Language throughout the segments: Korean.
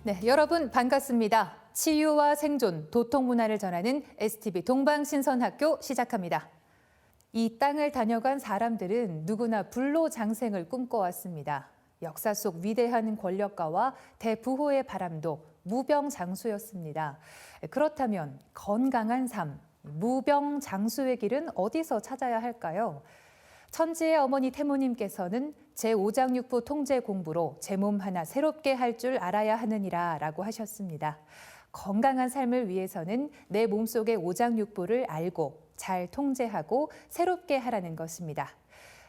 네, 여러분 반갑습니다. 치유와 생존, 도통 문화를 전하는 STV 동방신선학교 시작합니다. 이 땅을 다녀간 사람들은 누구나 불로장생을 꿈꿔왔습니다. 역사 속 위대한 권력가와 대부호의 바람도 무병장수였습니다. 그렇다면 건강한 삶, 무병장수의 길은 어디서 찾아야 할까요? 천지의 어머니 태모님께서는 제5장육부 통제 공부로 제 몸 하나 새롭게 할 줄 알아야 하느니라 라고 하셨습니다. 건강한 삶을 위해서는 내 몸속의 오장육부를 알고 잘 통제하고 새롭게 하라는 것입니다.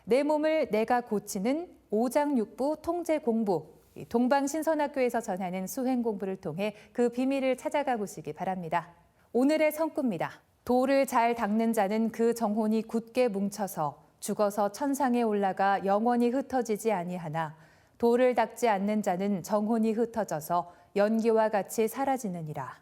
내 몸을 내가 고치는 오장육부 통제 공부, 동방신선학교에서 전하는 수행 공부를 통해 그 비밀을 찾아가 보시기 바랍니다. 오늘의 성구입니다. 도를 잘 닦는 자는 그 정혼이 굳게 뭉쳐서 죽어서 천상에 올라가 영원히 흩어지지 아니하나 도를 닦지 않는 자는 정혼이 흩어져서 연기와 같이 사라지느니라.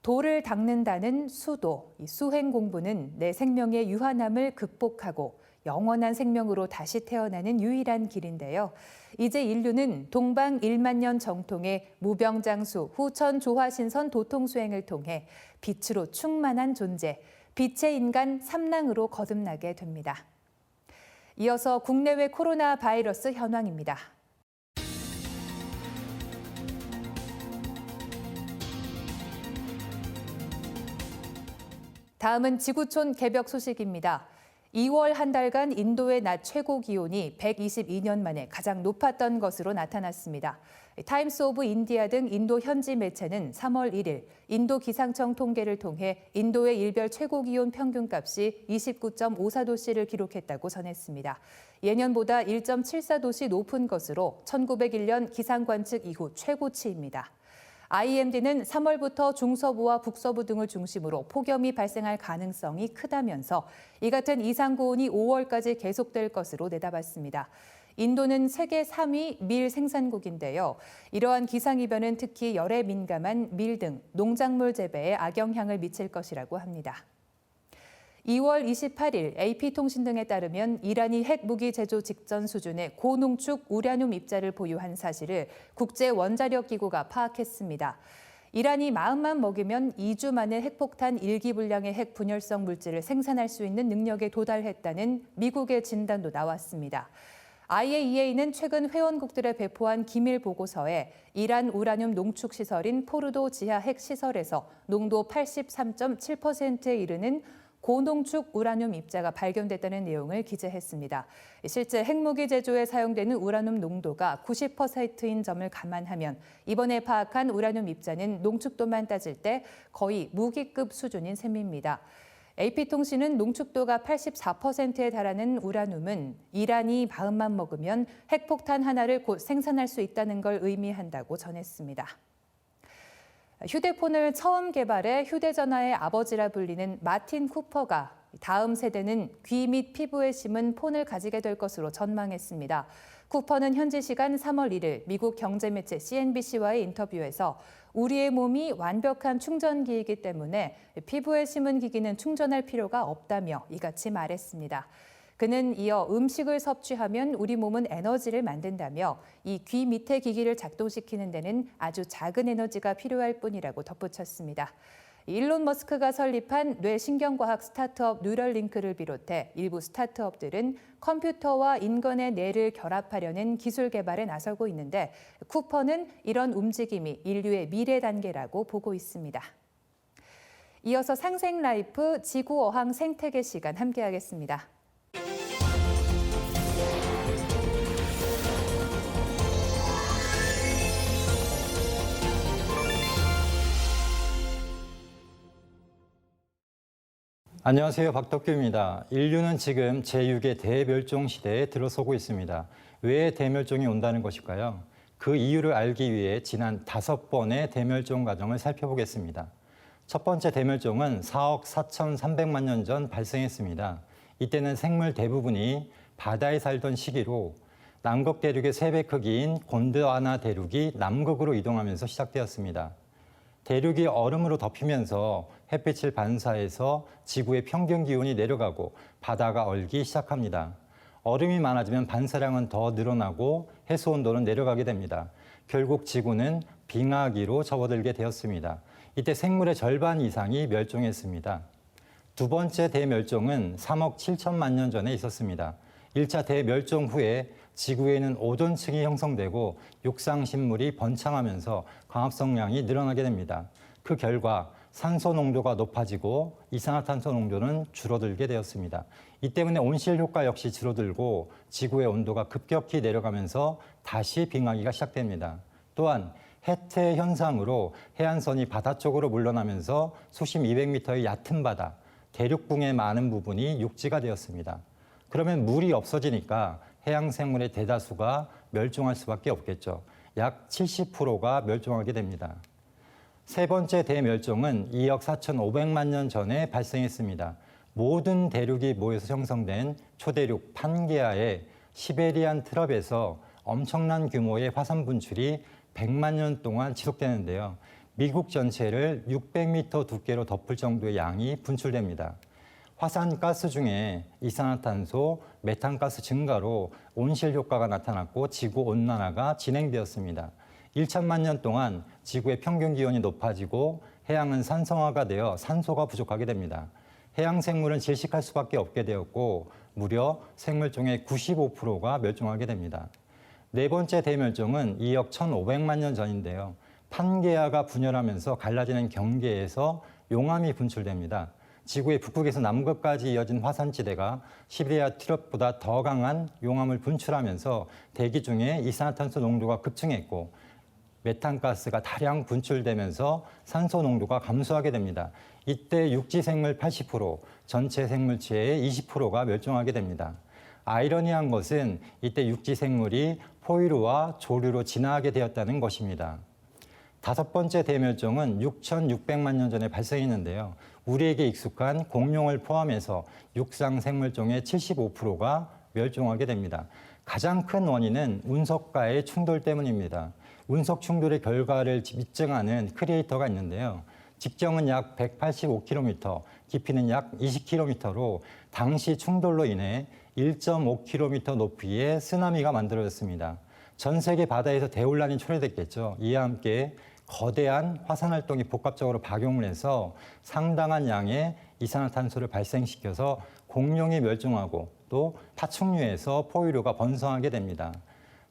도를 닦는다는 수도, 이 수행 공부는 내 생명의 유한함을 극복하고 영원한 생명으로 다시 태어나는 유일한 길인데요. 이제 인류는 동방 1만 년 정통의 무병장수 후천 조화신선 도통수행을 통해 빛으로 충만한 존재, 빛의 인간 삼랑으로 거듭나게 됩니다. 이어서 국내외 코로나 바이러스 현황입니다. 다음은 지구촌 개벽 소식입니다. 2월 한 달간 인도의 낮 최고 기온이 122년 만에 가장 높았던 것으로 나타났습니다. 타임스 오브 인디아 등 인도 현지 매체는 3월 1일 인도 기상청 통계를 통해 인도의 일별 최고 기온 평균값이 29.54도씨를 기록했다고 전했습니다. 예년보다 1.74도씨 높은 것으로 1901년 기상 관측 이후 최고치입니다. IMD는 3월부터 중서부와 북서부 등을 중심으로 폭염이 발생할 가능성이 크다면서 이 같은 이상 고온이 5월까지 계속될 것으로 내다봤습니다. 인도는 세계 3위 밀 생산국인데요. 이러한 기상이변은 특히 열에 민감한 밀 등 농작물 재배에 악영향을 미칠 것이라고 합니다. 2월 28일 AP통신 등에 따르면 이란이 핵무기 제조 직전 수준의 고농축 우라늄 입자를 보유한 사실을 국제원자력기구가 파악했습니다. 이란이 마음만 먹이면 2주 만에 핵폭탄 1기 분량의 핵 분열성 물질을 생산할 수 있는 능력에 도달했다는 미국의 진단도 나왔습니다. IAEA는 최근 회원국들에 배포한 기밀 보고서에 이란 우라늄 농축 시설인 포르도 지하 핵시설에서 농도 83.7%에 이르는 고농축 우라늄 입자가 발견됐다는 내용을 기재했습니다. 실제 핵무기 제조에 사용되는 우라늄 농도가 90%인 점을 감안하면 이번에 파악한 우라늄 입자는 농축도만 따질 때 거의 무기급 수준인 셈입니다. AP통신은 농축도가 84%에 달하는 우라늄은 이란이 마음만 먹으면 핵폭탄 하나를 곧 생산할 수 있다는 걸 의미한다고 전했습니다. 휴대폰을 처음 개발해 휴대전화의 아버지라 불리는 마틴 쿠퍼가 다음 세대는 귀 및 피부에 심은 폰을 가지게 될 것으로 전망했습니다. 쿠퍼는 현지 시간 3월 1일 미국 경제매체 CNBC와의 인터뷰에서 우리의 몸이 완벽한 충전기이기 때문에 피부에 심은 기기는 충전할 필요가 없다며 이같이 말했습니다. 그는 이어 음식을 섭취하면 우리 몸은 에너지를 만든다며 이 귀 밑에 기기를 작동시키는 데는 아주 작은 에너지가 필요할 뿐이라고 덧붙였습니다. 일론 머스크가 설립한 뇌신경과학 스타트업 뉴럴링크를 비롯해 일부 스타트업들은 컴퓨터와 인간의 뇌를 결합하려는 기술 개발에 나서고 있는데 쿠퍼는 이런 움직임이 인류의 미래 단계라고 보고 있습니다. 이어서 상생라이프 지구어항 생태계 시간 함께하겠습니다. 안녕하세요. 박덕규입니다. 인류는 지금 제6의 대멸종 시대에 들어서고 있습니다. 왜 대멸종이 온다는 것일까요? 그 이유를 알기 위해 지난 5번의 대멸종 과정을 살펴보겠습니다. 첫 번째 대멸종은 4억 4,300만 년 전 발생했습니다. 이때는 생물 대부분이 바다에 살던 시기로 남극 대륙의 3배 크기인 곤드와나 대륙이 남극으로 이동하면서 시작되었습니다. 대륙이 얼음으로 덮이면서 햇빛을 반사해서 지구의 평균 기온이 내려가고 바다가 얼기 시작합니다. 얼음이 많아지면 반사량은 더 늘어나고 해수 온도는 내려가게 됩니다. 결국 지구는 빙하기로 접어들게 되었습니다. 이때 생물의 절반 이상이 멸종했습니다. 두 번째 대멸종은 3억 7천만 년 전에 있었습니다. 1차 대멸종 후에 지구에는 오존층이 형성되고 육상식물이 번창하면서 광합성량이 늘어나게 됩니다. 그 결과 산소 농도가 높아지고 이산화탄소 농도는 줄어들게 되었습니다. 이 때문에 온실 효과 역시 줄어들고 지구의 온도가 급격히 내려가면서 다시 빙하기가 시작됩니다. 또한 해태 현상으로 해안선이 바다 쪽으로 물러나면서 수심 200m의 얕은 바다, 대륙붕의 많은 부분이 육지가 되었습니다. 그러면 물이 없어지니까 해양 생물의 대다수가 멸종할 수밖에 없겠죠. 약 70%가 멸종하게 됩니다. 세 번째 대멸종은 2억 4,500만 년 전에 발생했습니다. 모든 대륙이 모여서 형성된 초대륙 판게아의 시베리안 트럽에서 엄청난 규모의 화산 분출이 100만 년 동안 지속되는데요. 미국 전체를 600m 두께로 덮을 정도의 양이 분출됩니다. 화산가스 중에 이산화탄소, 메탄가스 증가로 온실 효과가 나타났고 지구온난화가 진행되었습니다. 1천만 년 동안 지구의 평균 기온이 높아지고 해양은 산성화가 되어 산소가 부족하게 됩니다. 해양 생물은 질식할 수밖에 없게 되었고 무려 생물종의 95%가 멸종하게 됩니다. 네 번째 대멸종은 2억 1,500만 년 전인데요. 판게아가 분열하면서 갈라지는 경계에서 용암이 분출됩니다. 지구의 북극에서 남극까지 이어진 화산지대가 시베리아 트럽보다 더 강한 용암을 분출하면서 대기 중에 이산화탄소 농도가 급증했고 메탄가스가 다량 분출되면서 산소 농도가 감소하게 됩니다. 이때 육지 생물 80%, 전체 생물체의 20%가 멸종하게 됩니다. 아이러니한 것은 이때 육지 생물이 포유류와 조류로 진화하게 되었다는 것입니다. 다섯 번째 대멸종은 6,600만 년 전에 발생했는데요. 우리에게 익숙한 공룡을 포함해서 육상 생물종의 75%가 멸종하게 됩니다. 가장 큰 원인은 운석과의 충돌 때문입니다. 운석 충돌의 결과를 입증하는 크리에이터가 있는데요. 직경은 약 185km, 깊이는 약 20km로 당시 충돌로 인해 1.5km 높이의 쓰나미가 만들어졌습니다. 전 세계 바다에서 대혼란이 초래됐겠죠. 이와 함께 거대한 화산 활동이 복합적으로 작용을 해서 상당한 양의 이산화탄소를 발생시켜서 공룡이 멸종하고 또 파충류에서 포유류가 번성하게 됩니다.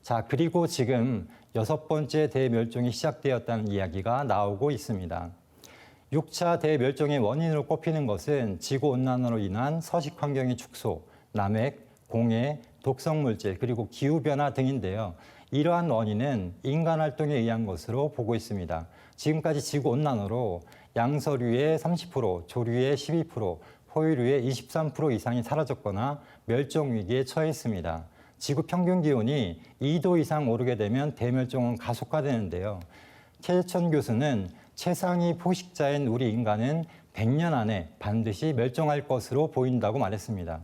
자, 그리고 지금 여섯 번째 대멸종이 시작되었다는 이야기가 나오고 있습니다. 6차 대멸종의 원인으로 꼽히는 것은 지구온난화로 인한 서식 환경의 축소, 남획, 공해, 독성물질, 그리고 기후변화 등인데요. 이러한 원인은 인간 활동에 의한 것으로 보고 있습니다. 지금까지 지구온난화로 양서류의 30%, 조류의 12%, 포유류의 23% 이상이 사라졌거나 멸종 위기에 처했습니다. 지구 평균 기온이 2도 이상 오르게 되면 대멸종은 가속화되는데요. 최재천 교수는 최상위 포식자인 우리 인간은 100년 안에 반드시 멸종할 것으로 보인다고 말했습니다.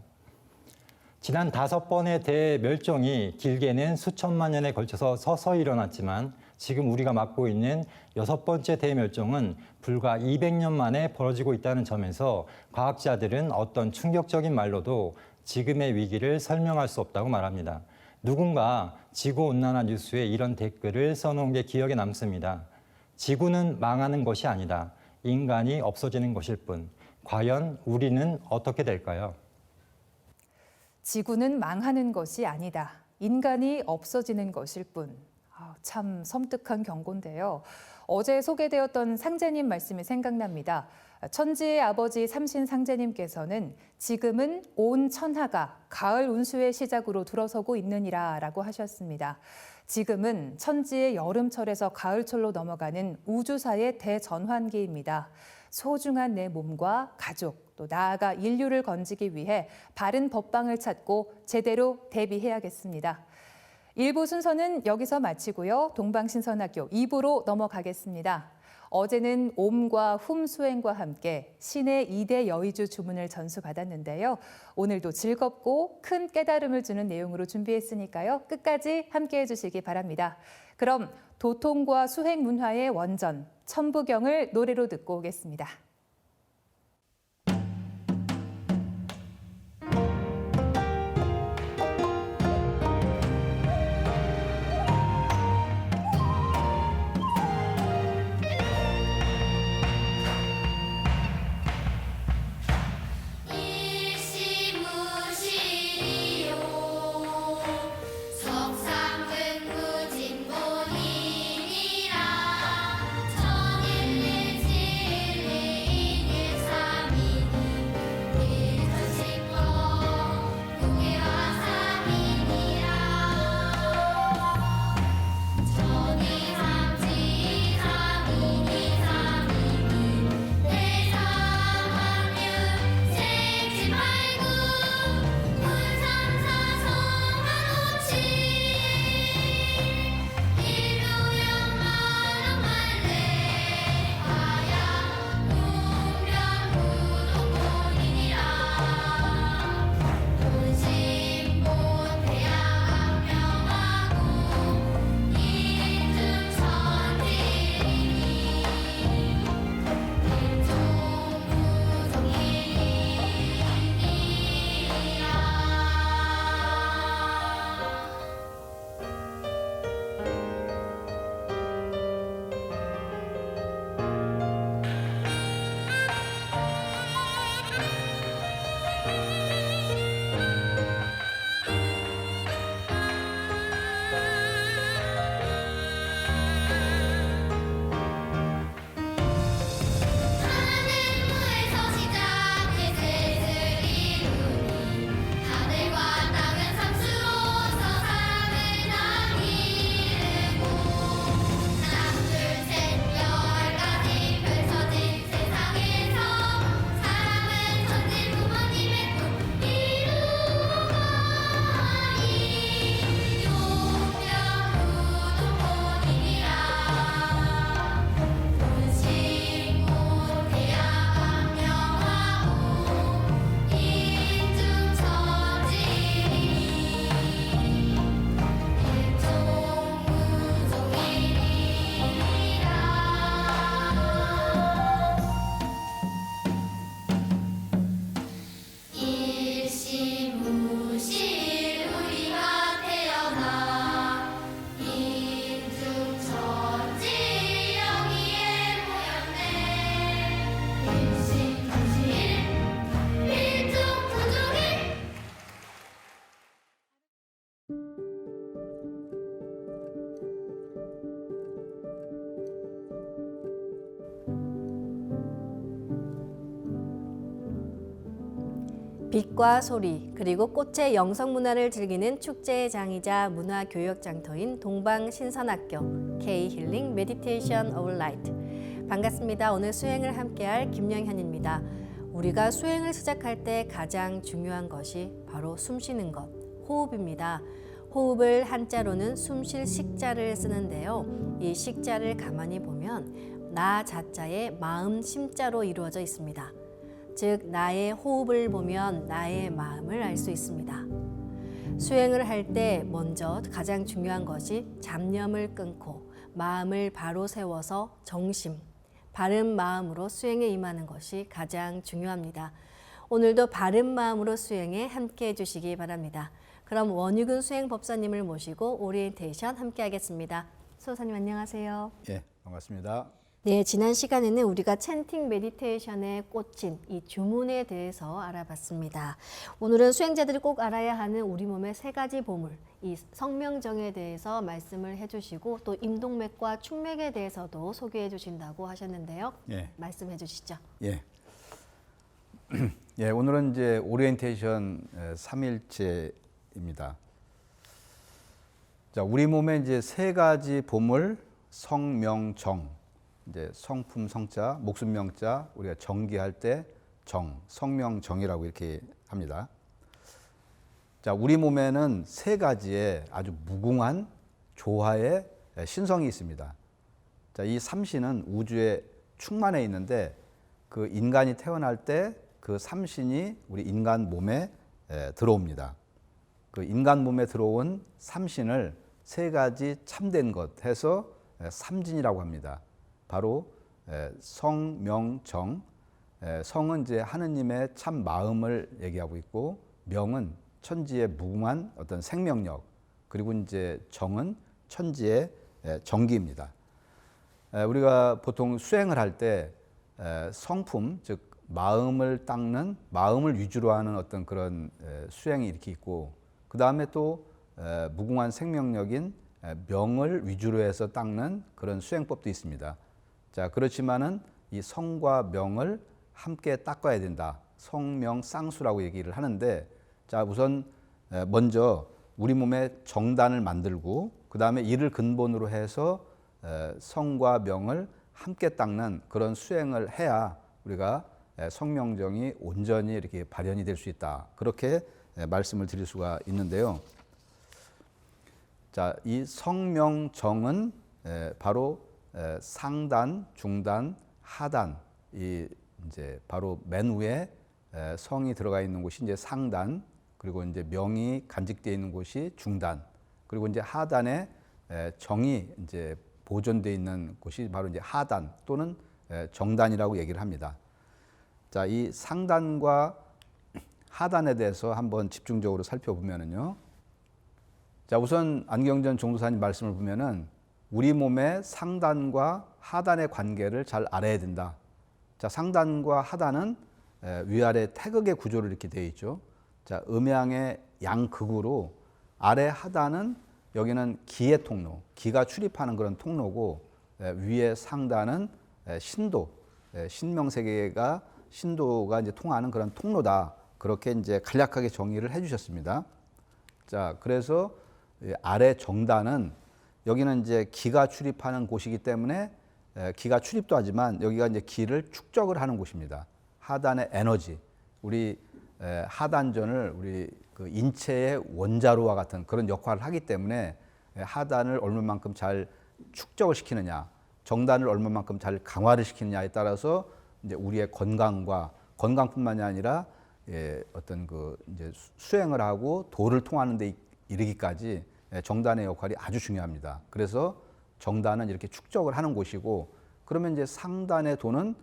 지난 5번의 대멸종이 길게는 수천만 년에 걸쳐서 서서히 일어났지만 지금 우리가 맞고 있는 6번째 대멸종은 불과 200년 만에 벌어지고 있다는 점에서 과학자들은 어떤 충격적인 말로도 지금의 위기를 설명할 수 없다고 말합니다. 누군가 지구온난화 뉴스에 이런 댓글을 써놓은 게 기억에 남습니다. 지구는 망하는 것이 아니다. 인간이 없어지는 것일 뿐. 과연 우리는 어떻게 될까요? 지구는 망하는 것이 아니다. 인간이 없어지는 것일 뿐. 참 섬뜩한 경고인데요. 어제 소개되었던 상제님 말씀이 생각납니다. 천지의 아버지 삼신 상제님께서는 지금은 온 천하가 가을 운수의 시작으로 들어서고 있느니라 라고 하셨습니다. 지금은 천지의 여름철에서 가을철로 넘어가는 우주사의 대전환기입니다. 소중한 내 몸과 가족, 또 나아가 인류를 건지기 위해 바른 법방을 찾고 제대로 대비해야겠습니다. 1부 순서는 여기서 마치고요. 동방신선학교 2부로 넘어가겠습니다. 어제는 옴과 훔 수행과 함께 신의 2대 여의주 주문을 전수받았는데요. 오늘도 즐겁고 큰 깨달음을 주는 내용으로 준비했으니까요. 끝까지 함께해 주시기 바랍니다. 그럼 도통과 수행 문화의 원전, 천부경을 노래로 듣고 오겠습니다. 빛과 소리 그리고 꽃의 영성 문화를 즐기는 축제의 장이자 문화 교육 장터인 동방신선학교 K-힐링 메디테이션 오브 라이트. 반갑습니다. 오늘 수행을 함께할 김영현입니다. 우리가 수행을 시작할 때 가장 중요한 것이 바로 숨 쉬는 것, 호흡입니다. 호흡을 한자로는 숨쉴 식자를 쓰는데요. 이 식자를 가만히 보면 나 자자의 마음 심자로 이루어져 있습니다. 즉 나의 호흡을 보면 나의 마음을 알 수 있습니다. 수행을 할 때 먼저 가장 중요한 것이 잡념을 끊고 마음을 바로 세워서 정심, 바른 마음으로 수행에 임하는 것이 가장 중요합니다. 오늘도 바른 마음으로 수행에 함께해 주시기 바랍니다. 그럼 원유근 수행법사님을 모시고 오리엔테이션 함께하겠습니다. 수호사님 안녕하세요. 예, 반갑습니다. 네, 지난 시간에는 우리가 찬팅 메디테이션에 꽂힌 이 주문에 대해서 알아봤습니다. 오늘은 수행자들이 꼭 알아야 하는 우리 몸의 세 가지 보물, 이 성명정에 대해서 말씀을 해주시고 또 임동맥과 충맥에 대해서도 소개해 주신다고 하셨는데요. 예. 말씀해 주시죠. 예. 예, 오늘은 이제 오리엔테이션 3일째입니다. 자, 우리 몸에 이제 세 가지 보물, 성명정. 이제 성품 성자, 목숨 명자, 우리가 정기할 때 정, 성명정이라고 이렇게 합니다. 자, 우리 몸에는 세 가지의 아주 무궁한 조화의 신성이 있습니다. 자, 이 삼신은 우주에 충만해 있는데 그 인간이 태어날 때 그 삼신이 우리 인간 몸에 들어옵니다. 그 인간 몸에 들어온 삼신을 세 가지 참된 것 해서 삼진이라고 합니다. 바로 성, 명, 정. 성은 이제 하느님의 참 마음을 얘기하고 있고, 명은 천지의 무궁한 어떤 생명력, 그리고 이제 정은 천지의 정기입니다. 우리가 보통 수행을 할 때 성품, 즉 마음을 닦는, 마음을 위주로 하는 어떤 그런 수행이 이렇게 있고, 그 다음에 또 무궁한 생명력인 명을 위주로 해서 닦는 그런 수행법도 있습니다. 자, 그렇지만은 이 성과 명을 함께 닦아야 된다. 성명 쌍수라고 얘기를 하는데, 자, 우선 먼저 우리 몸에 정단을 만들고 그 다음에 이를 근본으로 해서 성과 명을 함께 닦는 그런 수행을 해야 우리가 성명정이 온전히 이렇게 발현이 될 수 있다. 그렇게 말씀을 드릴 수가 있는데요. 자, 이 성명정은 바로 상단, 중단, 하단, 이 이제 바로 맨 위에 성이 들어가 있는 곳이 이제 상단, 그리고 이제 명이 간직되어 있는 곳이 중단, 그리고 이제 하단에 정이 이제 보존되어 있는 곳이 바로 이제 하단 또는 정단이라고 얘기를 합니다. 자, 이 상단과 하단에 대해서 한번 집중적으로 살펴보면은요. 자, 우선 안경전 종도사님 말씀을 보면은 우리 몸의 상단과 하단의 관계를 잘 알아야 된다. 자, 상단과 하단은 위아래 태극의 구조로 이렇게 되어 있죠. 자, 음양의 양극으로 아래 하단은 여기는 기의 통로, 기가 출입하는 그런 통로고, 위에 상단은 신도, 신명세계가 신도가 이제 통하는 그런 통로다. 그렇게 이제 간략하게 정의를 해주셨습니다. 자, 그래서 아래 정단은 여기는 이제 기가 출입하는 곳이기 때문에 기가 출입도 하지만 여기가 이제 기를 축적을 하는 곳입니다. 하단의 에너지, 우리 하단전을 우리 그 인체의 원자로와 같은 그런 역할을 하기 때문에 하단을 얼마만큼 잘 축적을 시키느냐, 정단을 얼마만큼 잘 강화를 시키느냐에 따라서 이제 우리의 건강뿐만이 아니라 어떤 그 이제 수행을 하고 도를 통하는 데 이르기까지 정단의 역할이 아주 중요합니다. 그래서 정단은 이렇게 축적을 하는 곳이고, 그러면 이제 상단의 도는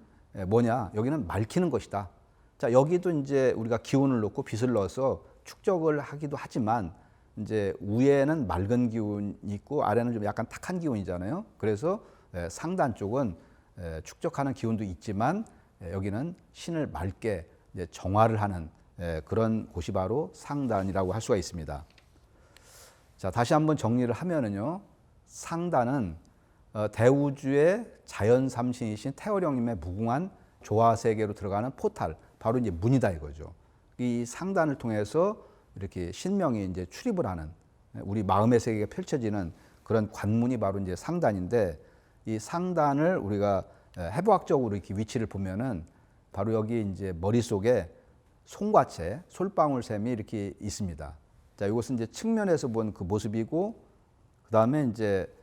뭐냐? 여기는 맑히는 것이다. 자, 여기도 이제 우리가 기운을 넣고 빛을 넣어서 축적을 하기도 하지만 이제 위에는 맑은 기운이 있고 아래는 좀 약간 탁한 기운이잖아요. 그래서 상단 쪽은 축적하는 기운도 있지만 여기는 신을 맑게 이제 정화를 하는 그런 곳이 바로 상단이라고 할 수가 있습니다. 자, 다시 한번 정리를 하면은요, 상단은 대우주의 자연 삼신이신 태어령님의 무궁한 조화 세계로 들어가는 포탈, 바로 이제 문이다 이거죠. 이 상단을 통해서 이렇게 신명이 이제 출입을 하는 우리 마음의 세계가 펼쳐지는 그런 관문이 바로 이제 상단인데 이 상단을 우리가 해부학적으로 이렇게 위치를 보면은 바로 여기 이제 머릿속에 송과체, 솔방울샘이 이렇게 있습니다. 자, 이것은 이제 측면에서 본 그 모습이고 그다음에 이제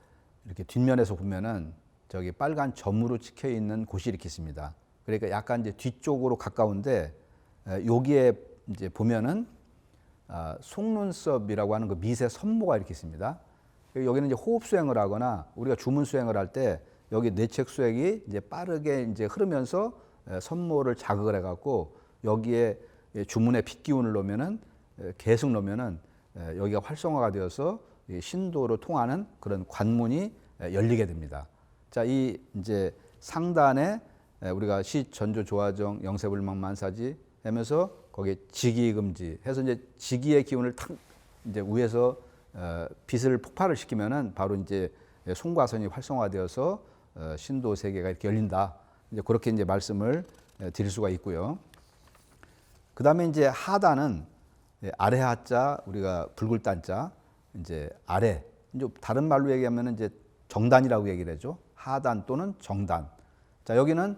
이렇게 뒷면에서 보면은 저기 빨간 점으로 찍혀 있는 곳이 이렇게 있습니다. 그러니까 약간 이제 뒤쪽으로 가까운데 여기에 이제 보면은 속눈썹이라고 하는 그 미세 선모가 이렇게 있습니다. 여기는 이제 호흡 수행을 하거나 우리가 주문 수행을 할 때 여기 뇌책 수액이 이제 빠르게 이제 흐르면서 선모를 자극을 해갖고 여기에 주문의 핏기운을 넣으면은 계속 넣으면은 여기가 활성화가 되어서 신도로 통하는 그런 관문이 열리게 됩니다. 자, 이 이제 상단에 우리가 시 전조 조화정 영세불망 만사지 하면서 거기에 직이금지 해서 이제 직이의 기운을 탁 이제 위에서 빛을 폭발을 시키면은 바로 이제 송과선이 활성화되어서 신도 세계가 이렇게 열린다. 이제 그렇게 이제 말씀을 드릴 수가 있고요. 그 다음에 이제 하단은 아래 하자 우리가 붉을 단자 이제 아래 이제 다른 말로 얘기하면 이제 정단이라고 얘기를 하죠. 하단 또는 정단. 자, 여기는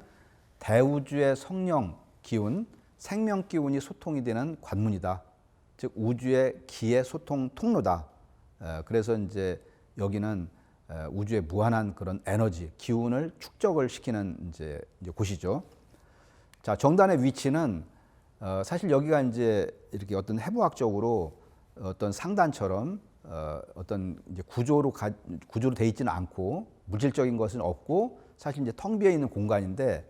대우주의 성령 기운, 생명 기운이 소통이 되는 관문이다. 즉 우주의 기의 소통 통로다. 그래서 이제 여기는 우주의 무한한 그런 에너지, 기운을 축적을 시키는 이제 곳이죠. 자, 정단의 위치는 사실 여기가 이제 이렇게 어떤 해부학적으로 어떤 상단처럼 어떤 이제 구조로 돼 있지는 않고 물질적인 것은 없고 사실 이제 텅 비어 있는 공간인데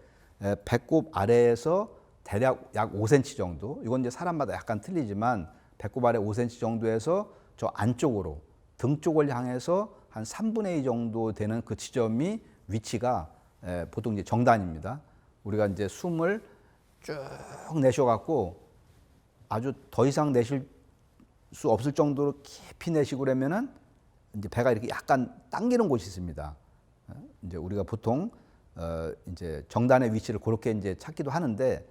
배꼽 아래에서 대략 약 5cm 정도, 이건 이제 사람마다 약간 틀리지만 배꼽 아래 5cm 정도에서 저 안쪽으로 등 쪽을 향해서 한 3분의 2 정도 되는 그 지점이 위치가 보통 이제 정단입니다. 우리가 이제 숨을 쭉 내쉬어갖고 아주 더 이상 내쉴 수 없을 정도로 깊이 내쉬고 그러면은 이제 배가 이렇게 약간 당기는 곳이 있습니다. 이제 우리가 보통 이제 정단의 위치를 그렇게 이제 찾기도 하는데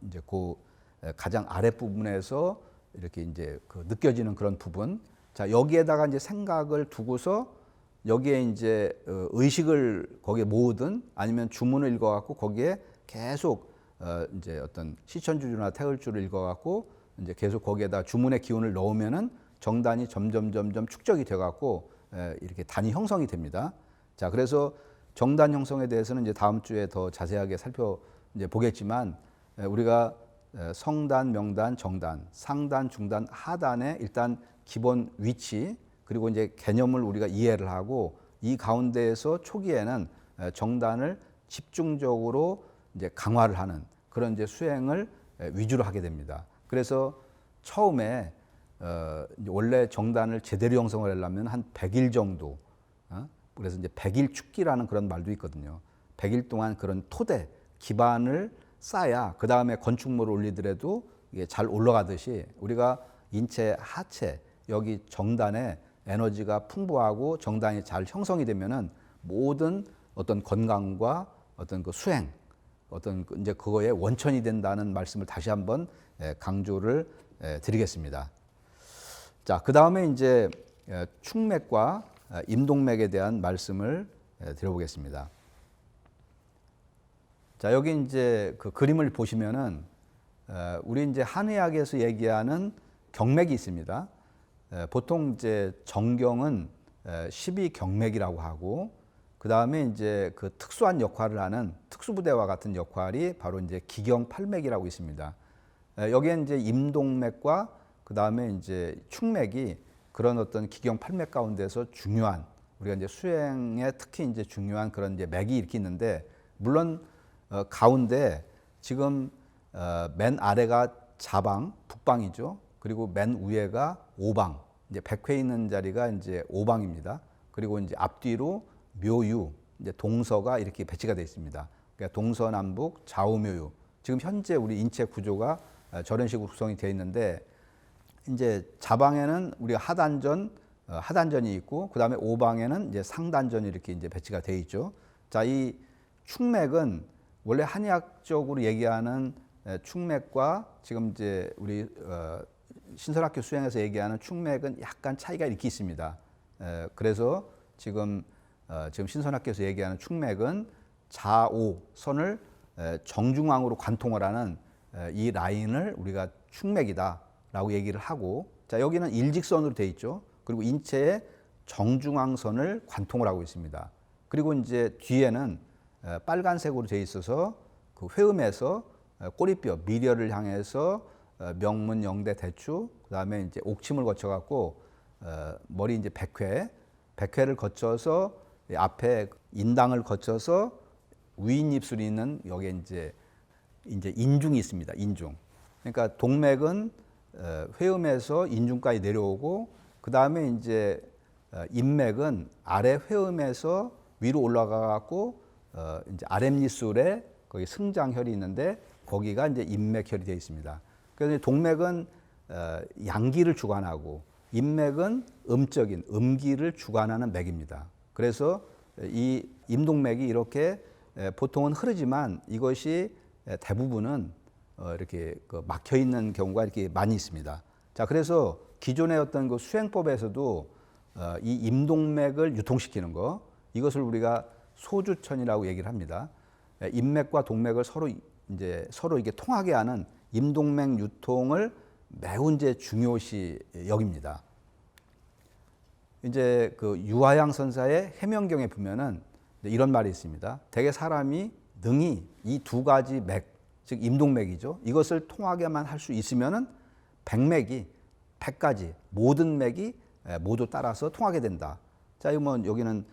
이제 그 가장 아랫 부분에서 이렇게 이제 그 느껴지는 그런 부분. 자, 여기에다가 이제 생각을 두고서 여기에 이제 의식을 거기에 모으든 아니면 주문을 읽어갖고 거기에 계속 이제 어떤 시천주주나 태을주를 읽어갖고 이제 계속 거기에다 주문의 기운을 넣으면은 정단이 점점 축적이 돼갖고 이렇게 단이 형성이 됩니다. 자, 그래서 정단 형성에 대해서는 이제 다음 주에 더 자세하게 이제 보겠지만 우리가 성단, 명단, 정단, 상단, 중단, 하단의 일단 기본 위치 그리고 이제 개념을 우리가 이해를 하고 이 가운데에서 초기에는 정단을 집중적으로 이제 강화를 하는 그런 이제 수행을 위주로 하게 됩니다. 그래서 처음에 원래 정단을 제대로 형성을 하려면 한 100일 정도, 그래서 이제 100일 축기라는 그런 말도 있거든요. 100일 동안 그런 토대, 기반을 쌓아야 그 다음에 건축물을 올리더라도 이게 잘 올라가듯이 우리가 인체 하체 여기 정단에 에너지가 풍부하고 정단이 잘 형성이 되면은 모든 어떤 건강과 어떤 그 수행, 어떤 이제 그거의 원천이 된다는 말씀을 다시 한번 강조를 드리겠습니다. 자, 그 다음에 이제 축맥과 임동맥에 대한 말씀을 드려보겠습니다. 자, 여기 이제 그 그림을 보시면은 우리 이제 한의학에서 얘기하는 경맥이 있습니다. 보통 이제 정경은 12경맥이라고 하고 그 다음에 이제 그 특수한 역할을 하는 특수부대와 같은 역할이 바로 이제 기경팔맥이라고 있습니다. 여기에 이제 임동맥과 그 다음에 이제 축맥이 그런 어떤 기경팔맥 가운데서 중요한 우리가 이제 수행에 특히 이제 중요한 그런 이제 맥이 이렇게 있는데 물론 가운데 지금 맨 아래가 자방, 북방이죠. 그리고 맨 위에가 오방, 이제 백회 있는 자리가 이제 오방입니다. 그리고 이제 앞뒤로 묘유, 이제 동서가 이렇게 배치가 되어 있습니다. 그러니까 동서남북 좌우묘유. 지금 현재 우리 인체 구조가 저런 식으로 구성이 되어 있는데 이제 자방에는 우리가 하단전이 있고 그 다음에 오방에는 이제 상단전이 이렇게 이제 배치가 되어 있죠. 자, 이 축맥은 원래 한의학적으로 얘기하는 축맥과 지금 이제 우리 신선학교 수행에서 얘기하는 축맥은 약간 차이가 이렇게 있습니다. 그래서 지금 신선학교에서 얘기하는 축맥은 좌우 선을 정중앙으로 관통을 하는 이 라인을 우리가 축맥이다라고 얘기를 하고, 자 여기는 일직선으로 돼 있죠. 그리고 인체의 정중앙선을 관통을 하고 있습니다. 그리고 이제 뒤에는 빨간색으로 돼 있어서 그 회음에서 꼬리뼈 미려를 향해서 명문 영대 대추, 그다음에 이제 옥침을 거쳐 갖고 머리 이제 백회를 거쳐서 앞에 인당을 거쳐서 위인 입술이 있는 여기에 이제 인중이 있습니다. 인중. 그러니까 동맥은 회음에서 인중까지 내려오고, 그 다음에 이제 인맥은 아래 회음에서 위로 올라가 갖고 이제 아랫입술에 거기 승장혈이 있는데 거기가 이제 인맥혈이 되어 있습니다. 그래서 동맥은 양기를 주관하고 인맥은 음적인 음기를 주관하는 맥입니다. 그래서 이 임동맥이 이렇게 보통은 흐르지만 이것이 대부분은 이렇게 막혀 있는 경우가 이렇게 많이 있습니다. 자, 그래서 기존의 어떤 그 수행법에서도 이 임동맥을 유통시키는 거, 이것을 우리가 소주천이라고 얘기를 합니다. 인맥과 동맥을 서로 이게 통하게 하는 임동맥 유통을 매우 이제 중요시 여깁니다. 이제 그 유화양 선사의 해명경에 보면은 이런 말이 있습니다. 대개 사람이 능히 이 두 가지 맥, 즉 임동맥이죠. 이것을 통하게만 할 수 있으면은 백맥이 100가지 모든 맥이 모두 따라서 통하게 된다. 자, 이거 뭐 여기는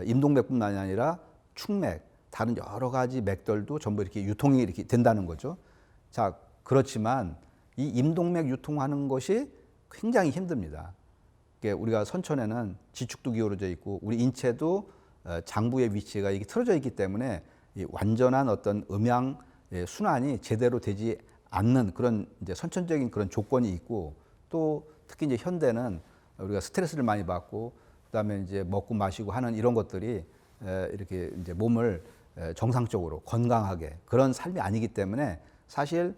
임동맥뿐만이 아니라 축맥, 다른 여러 가지 맥들도 전부 이렇게 유통이 이렇게 된다는 거죠. 자, 그렇지만 이 임동맥 유통하는 것이 굉장히 힘듭니다. 우리가 선천에는 지축도 기울어져 있고 우리 인체도 장부의 위치가 이게 틀어져 있기 때문에 이 완전한 어떤 음양 순환이 제대로 되지 않는 그런 이제 선천적인 그런 조건이 있고, 또 특히 이제 현대는 우리가 스트레스를 많이 받고 그다음에 이제 먹고 마시고 하는 이런 것들이 이렇게 이제 몸을 정상적으로 건강하게 그런 삶이 아니기 때문에 사실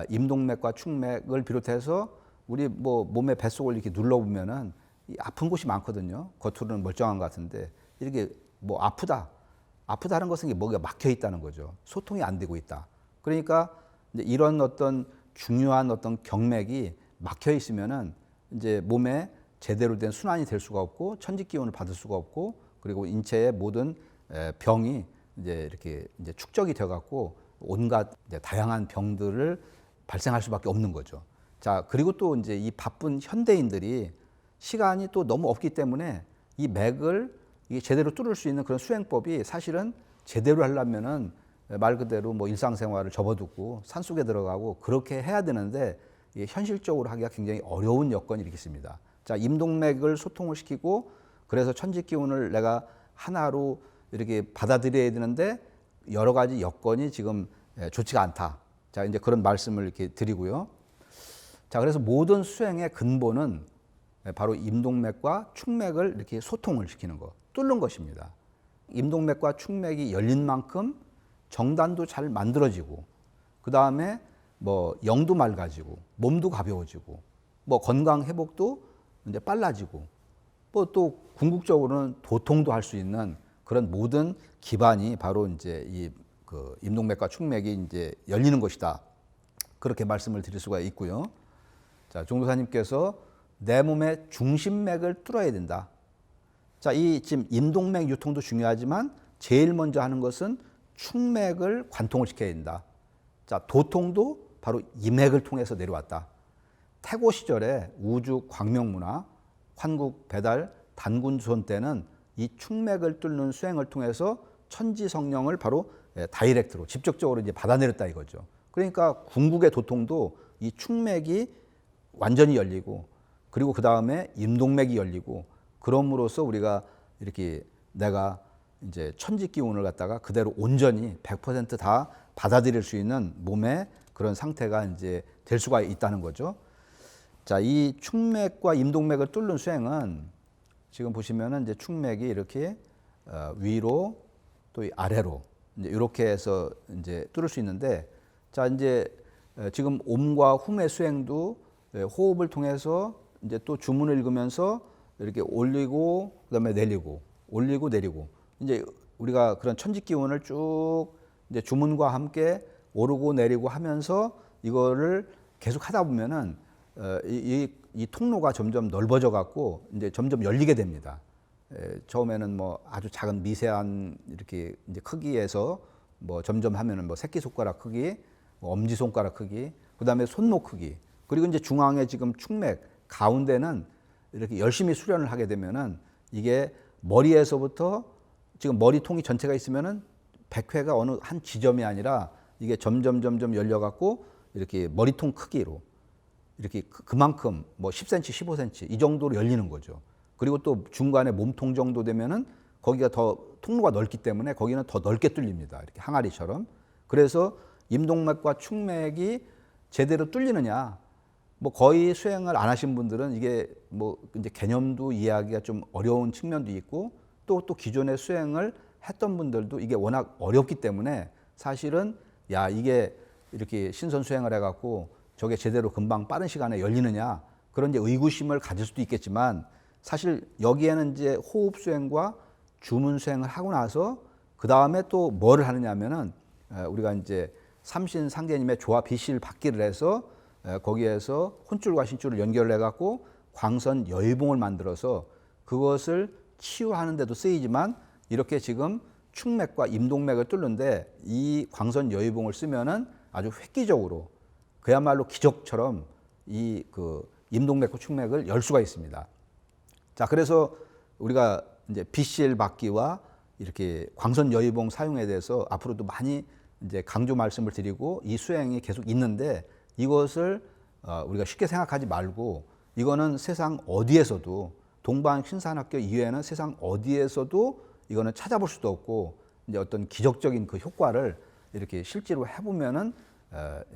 임동맥과 축맥을 비롯해서 우리 뭐 몸의 뱃속을 이렇게 눌러보면은 아픈 곳이 많거든요. 겉으로는 멀쩡한 것 같은데 이렇게 뭐 아프다는 것은 뭐가 막혀 있다는 거죠. 소통이 안 되고 있다. 그러니까 이제 이런 어떤 중요한 어떤 경맥이 막혀 있으면은 이제 몸에 제대로 된 순환이 될 수가 없고 천지 기운을 받을 수가 없고, 그리고 인체의 모든 병이 이제 이렇게 이제 축적이 돼 갖고 온갖 이제 다양한 병들을 발생할 수밖에 없는 거죠. 자, 그리고 또 이제 이 바쁜 현대인들이 시간이 또 너무 없기 때문에 이 맥을 이게 제대로 뚫을 수 있는 그런 수행법이 사실은 제대로 하려면은 말 그대로 뭐 일상생활을 접어두고 산속에 들어가고 그렇게 해야 되는데 이게 현실적으로 하기가 굉장히 어려운 여건이 이렇게 있습니다. 자, 임동맥을 소통을 시키고 그래서 천지 기운을 내가 하나로 이렇게 받아들여야 되는데 여러 가지 여건이 지금 좋지가 않다. 자, 이제 그런 말씀을 이렇게 드리고요. 자, 그래서 모든 수행의 근본은 바로 임동맥과 축맥을 이렇게 소통을 시키는 것, 뚫는 것입니다. 임동맥과 축맥이 열린 만큼 정단도 잘 만들어지고, 그 다음에 뭐 영도 맑아지고, 몸도 가벼워지고, 뭐 건강 회복도 이제 빨라지고, 뭐 또 궁극적으로는 도통도 할 수 있는 그런 모든 기반이 바로 이제 이 그 임동맥과 축맥이 이제 열리는 것이다. 그렇게 말씀을 드릴 수가 있고요. 자, 종도사님께서 내 몸의 중심맥을 뚫어야 된다. 자, 이 지금 임동맥 유통도 중요하지만 제일 먼저 하는 것은 축맥을 관통을 시켜야 된다. 자, 도통도 바로 이 맥을 통해서 내려왔다. 태고 시절에 우주 광명문화, 환국 배달 단군조선 때는 이 축맥을 뚫는 수행을 통해서 천지 성령을 바로 다이렉트로 직접적으로 이제 받아내렸다 이거죠. 그러니까 궁극의 도통도 이 축맥이 완전히 열리고, 그리고 그 다음에 임동맥이 열리고, 그럼으로써 우리가 이렇게 내가 이제 천지 기운을 갖다가 그대로 온전히 100% 다 받아들일 수 있는 몸의 그런 상태가 이제 될 수가 있다는 거죠. 자, 이 축맥과 임동맥을 뚫는 수행은 지금 보시면은 이제 축맥이 이렇게 위로 또 아래로 이제 이렇게 해서 이제 뚫을 수 있는데, 자, 이제 지금 옴과 훔의 수행도 호흡을 통해서 이제 또 주문을 읽으면서 이렇게 올리고 그다음에 내리고 올리고 내리고 이제 우리가 그런 천지 기운을 쭉 이제 주문과 함께 오르고 내리고 하면서 이거를 계속 하다 보면은 이 통로가 점점 넓어져 갖고 이제 점점 열리게 됩니다. 처음에는 뭐 아주 작은 미세한 이렇게 이제 크기에서 뭐 점점 하면은 뭐 새끼손가락 크기, 뭐 엄지손가락 크기, 그다음에 손목 크기, 그리고 이제 중앙에 지금 축맥 가운데는 이렇게 열심히 수련을 하게 되면은 이게 머리에서부터 지금 머리통이 전체가 있으면은 백회가 어느 한 지점이 아니라 이게 점점 열려 갖고 이렇게 머리통 크기로 이렇게 그만큼 뭐 10cm, 15cm 이 정도로 열리는 거죠. 그리고 또 중간에 몸통 정도 되면은 거기가 더 통로가 넓기 때문에 거기는 더 넓게 뚫립니다. 이렇게 항아리처럼. 그래서 임동맥과 축맥이 제대로 뚫리느냐, 뭐 거의 수행을 안 하신 분들은 이게 뭐 이제 개념도 이해하기가 좀 어려운 측면도 있고 또 기존의 수행을 했던 분들도 이게 워낙 어렵기 때문에 사실은 야 이게 이렇게 신선 수행을 해갖고 저게 제대로 금방 빠른 시간에 열리느냐 그런 이제 의구심을 가질 수도 있겠지만 사실 여기에는 이제 호흡 수행과 주문 수행을 하고 나서 그 다음에 또 뭐를 하느냐면은 우리가 이제 삼신상제님의 조화 비실 받기를 해서 거기에서 혼줄과 신줄을 연결해 갖고 광선 여의봉을 만들어서 그것을 치유하는 데도 쓰이지만 이렇게 지금 축맥과 임동맥을 뚫는데 이 광선 여의봉을 쓰면은 아주 획기적으로 그야말로 기적처럼 이 그 임동맥과 축맥을 열 수가 있습니다. 자, 그래서 우리가 이제 비실 받기와 이렇게 광선 여의봉 사용에 대해서 앞으로도 많이 이제 강조 말씀을 드리고 이 수행이 계속 있는데 이것을 우리가 쉽게 생각하지 말고 이거는 세상 어디에서도 동방신산학교 이외에는 세상 어디에서도 이거는 찾아볼 수도 없고 이제 어떤 기적적인 그 효과를 이렇게 실제로 해보면은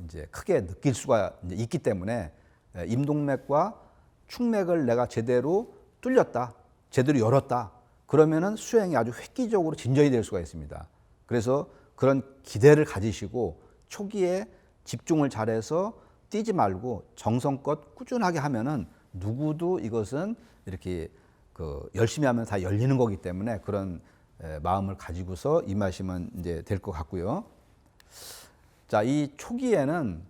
이제 크게 느낄 수가 이제 있기 때문에 임동맥과 축맥을 내가 제대로 뚫렸다, 제대로 열었다. 그러면은 수행이 아주 획기적으로 진전이 될 수가 있습니다. 그래서 그런 기대를 가지시고 초기에 집중을 잘해서 뛰지 말고 정성껏 꾸준하게 하면은 누구도 이것은 이렇게 그 열심히 하면 다 열리는 거기 때문에 그런 마음을 가지고서 임하시면 이제 될 것 같고요. 자, 이 초기에는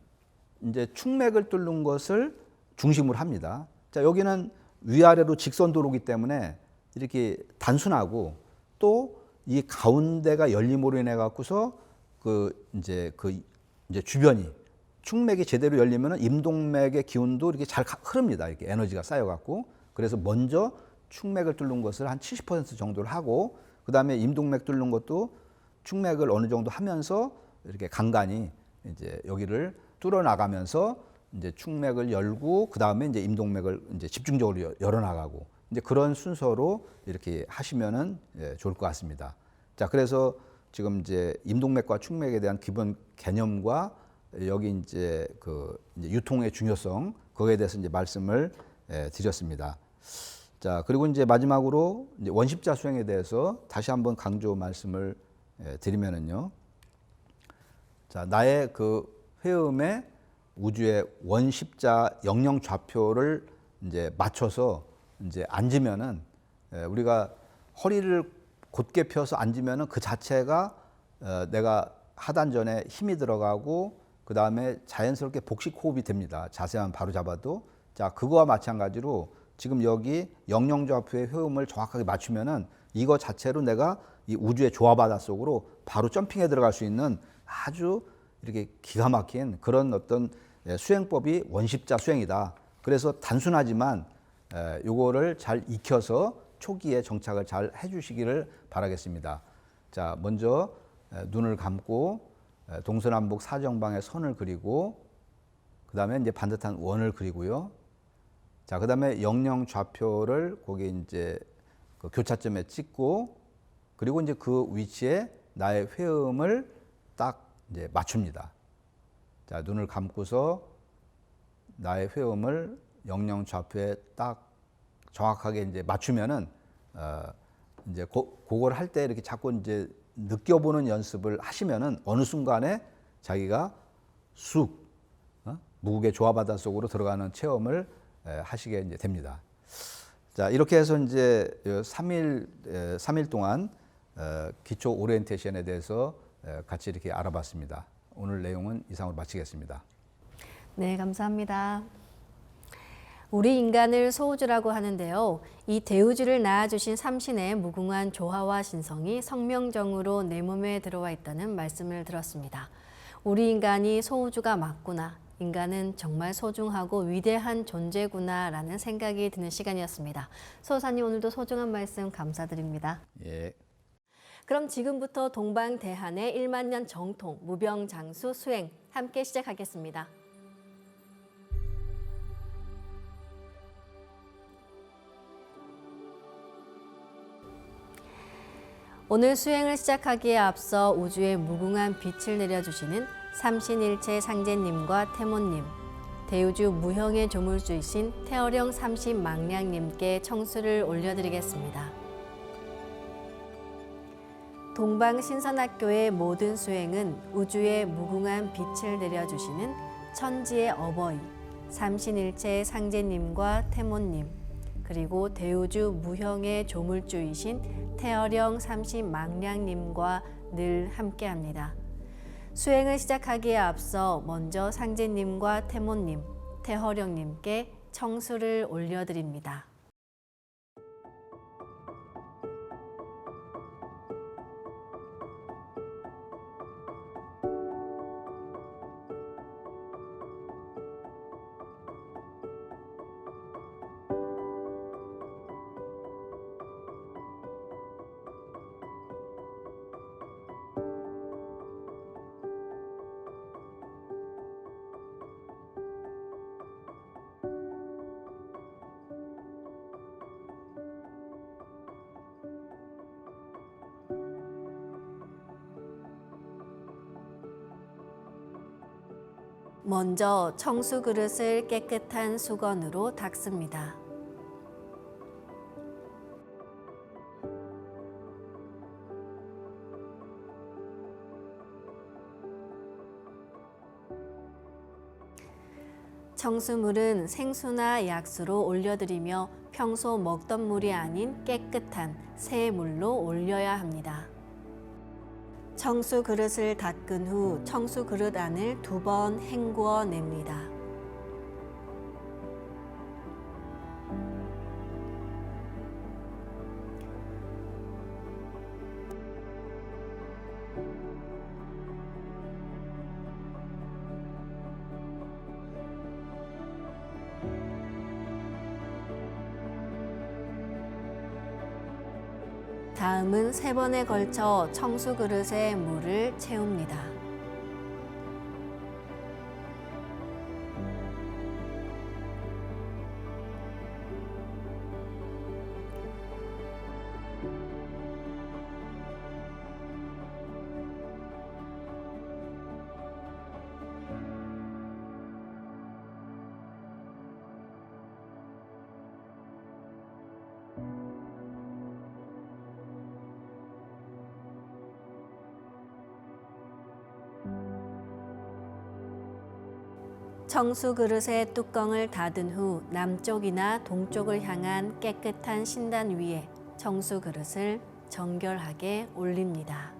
이제 축맥을 뚫는 것을 중심으로 합니다. 자, 여기는 위아래로 직선도로기 때문에 이렇게 단순하고 또 이 가운데가 열림으로 인해 갖고서 그 이제 주변이 축맥이 제대로 열리면은 임동맥의 기운도 이렇게 잘 흐릅니다. 이렇게 에너지가 쌓여 갖고 그래서 먼저 축맥을 뚫는 것을 한 70% 정도를 하고 그 다음에 임동맥 뚫는 것도 축맥을 어느 정도 하면서 이렇게 간간히 이제 여기를 뚫어 나가면서 이제 축맥을 열고 그 다음에 이제 임동맥을 이제 집중적으로 열어 나가고 이제 그런 순서로 이렇게 하시면은 좋을 것 같습니다. 자, 그래서 지금 이제 임동맥과 축맥에 대한 기본 개념과 여기 이제 이제 유통의 중요성 거기에 대해서 이제 말씀을 드렸습니다. 자, 그리고 이제 마지막으로 이제 원십자 수행에 대해서 다시 한번 강조 말씀을 드리면은요. 자, 나의 그 회음에 우주의 원십자 영영 좌표를 이제 맞춰서 이제 앉으면은 우리가 허리를 곧게 펴서 앉으면은 그 자체가 내가 하단전에 힘이 들어가고 그 다음에 자연스럽게 복식 호흡이 됩니다. 자세만 바로 잡아도. 자, 그거와 마찬가지로 지금 여기 영영좌표의 회음을 정확하게 맞추면은 이거 자체로 내가 이 우주의 조화바다 속으로 바로 점핑해 들어갈 수 있는 아주 이렇게 기가 막힌 그런 어떤 수행법이 원십자 수행이다. 그래서 단순하지만 요거를 잘 익혀서 초기에 정착을 잘 해주시기를 바라겠습니다. 자, 먼저 눈을 감고 동서남북 사정방에 선을 그리고 그 다음에 이제 반듯한 원을 그리고요. 자, 그 다음에 영영 좌표를 거기 이제 그 교차점에 찍고 그리고 이제 그 위치에 나의 회음을 딱 이제 맞춥니다. 자, 눈을 감고서 나의 회음을 영영 좌표에 딱 정확하게 이제 맞추면은 이제 그걸 할 때 이렇게 자꾸 이제 느껴보는 연습을 하시면은 어느 순간에 자기가 쑥 무국의 조화바다 속으로 들어가는 체험을 하시게 이제 됩니다. 자, 이렇게 해서 이제 3일 동안 기초 오리엔테이션에 대해서 같이 이렇게 알아봤습니다. 오늘 내용은 이상으로 마치겠습니다. 네, 감사합니다. 우리 인간을 소우주라고 하는데요. 이 대우주를 낳아주신 삼신의 무궁한 조화와 신성이 성명정으로 내 몸에 들어와 있다는 말씀을 들었습니다. 우리 인간이 소우주가 맞구나. 인간은 정말 소중하고 위대한 존재구나라는 생각이 드는 시간이었습니다. 소사님, 오늘도 소중한 말씀 감사드립니다. 예. 그럼 지금부터 동방대한의 1만 년 정통 무병장수 수행 함께 시작하겠습니다. 오늘 수행을 시작하기에 앞서 우주에 무궁한 빛을 내려주시는 삼신일체 상제님과 태모님, 대우주 무형의 조물주이신 태어령 삼신망량님께 청수를 올려드리겠습니다. 동방신선학교의 모든 수행은 우주에 무궁한 빛을 내려주시는 천지의 어버이, 삼신일체 상제님과 태모님, 그리고 대우주 무형의 조물주이신 태어령 삼신망량님과 늘 함께합니다. 수행을 시작하기에 앞서 먼저 상제님과 태모님, 태허령님께 청수를 올려드립니다. 먼저 청수 그릇을 깨끗한 수건으로 닦습니다. 청수물은 생수나 약수로 올려드리며 평소 먹던 물이 아닌 깨끗한 새 물로 올려야 합니다. 청수 그릇을 닦은 후 청수 그릇 안을 2번 헹구어 냅니다. 다음은 3번에 걸쳐 청수 그릇에 물을 채웁니다. 청수 그릇의 뚜껑을 닫은 후 남쪽이나 동쪽을 향한 깨끗한 신단 위에 청수 그릇을 정결하게 올립니다.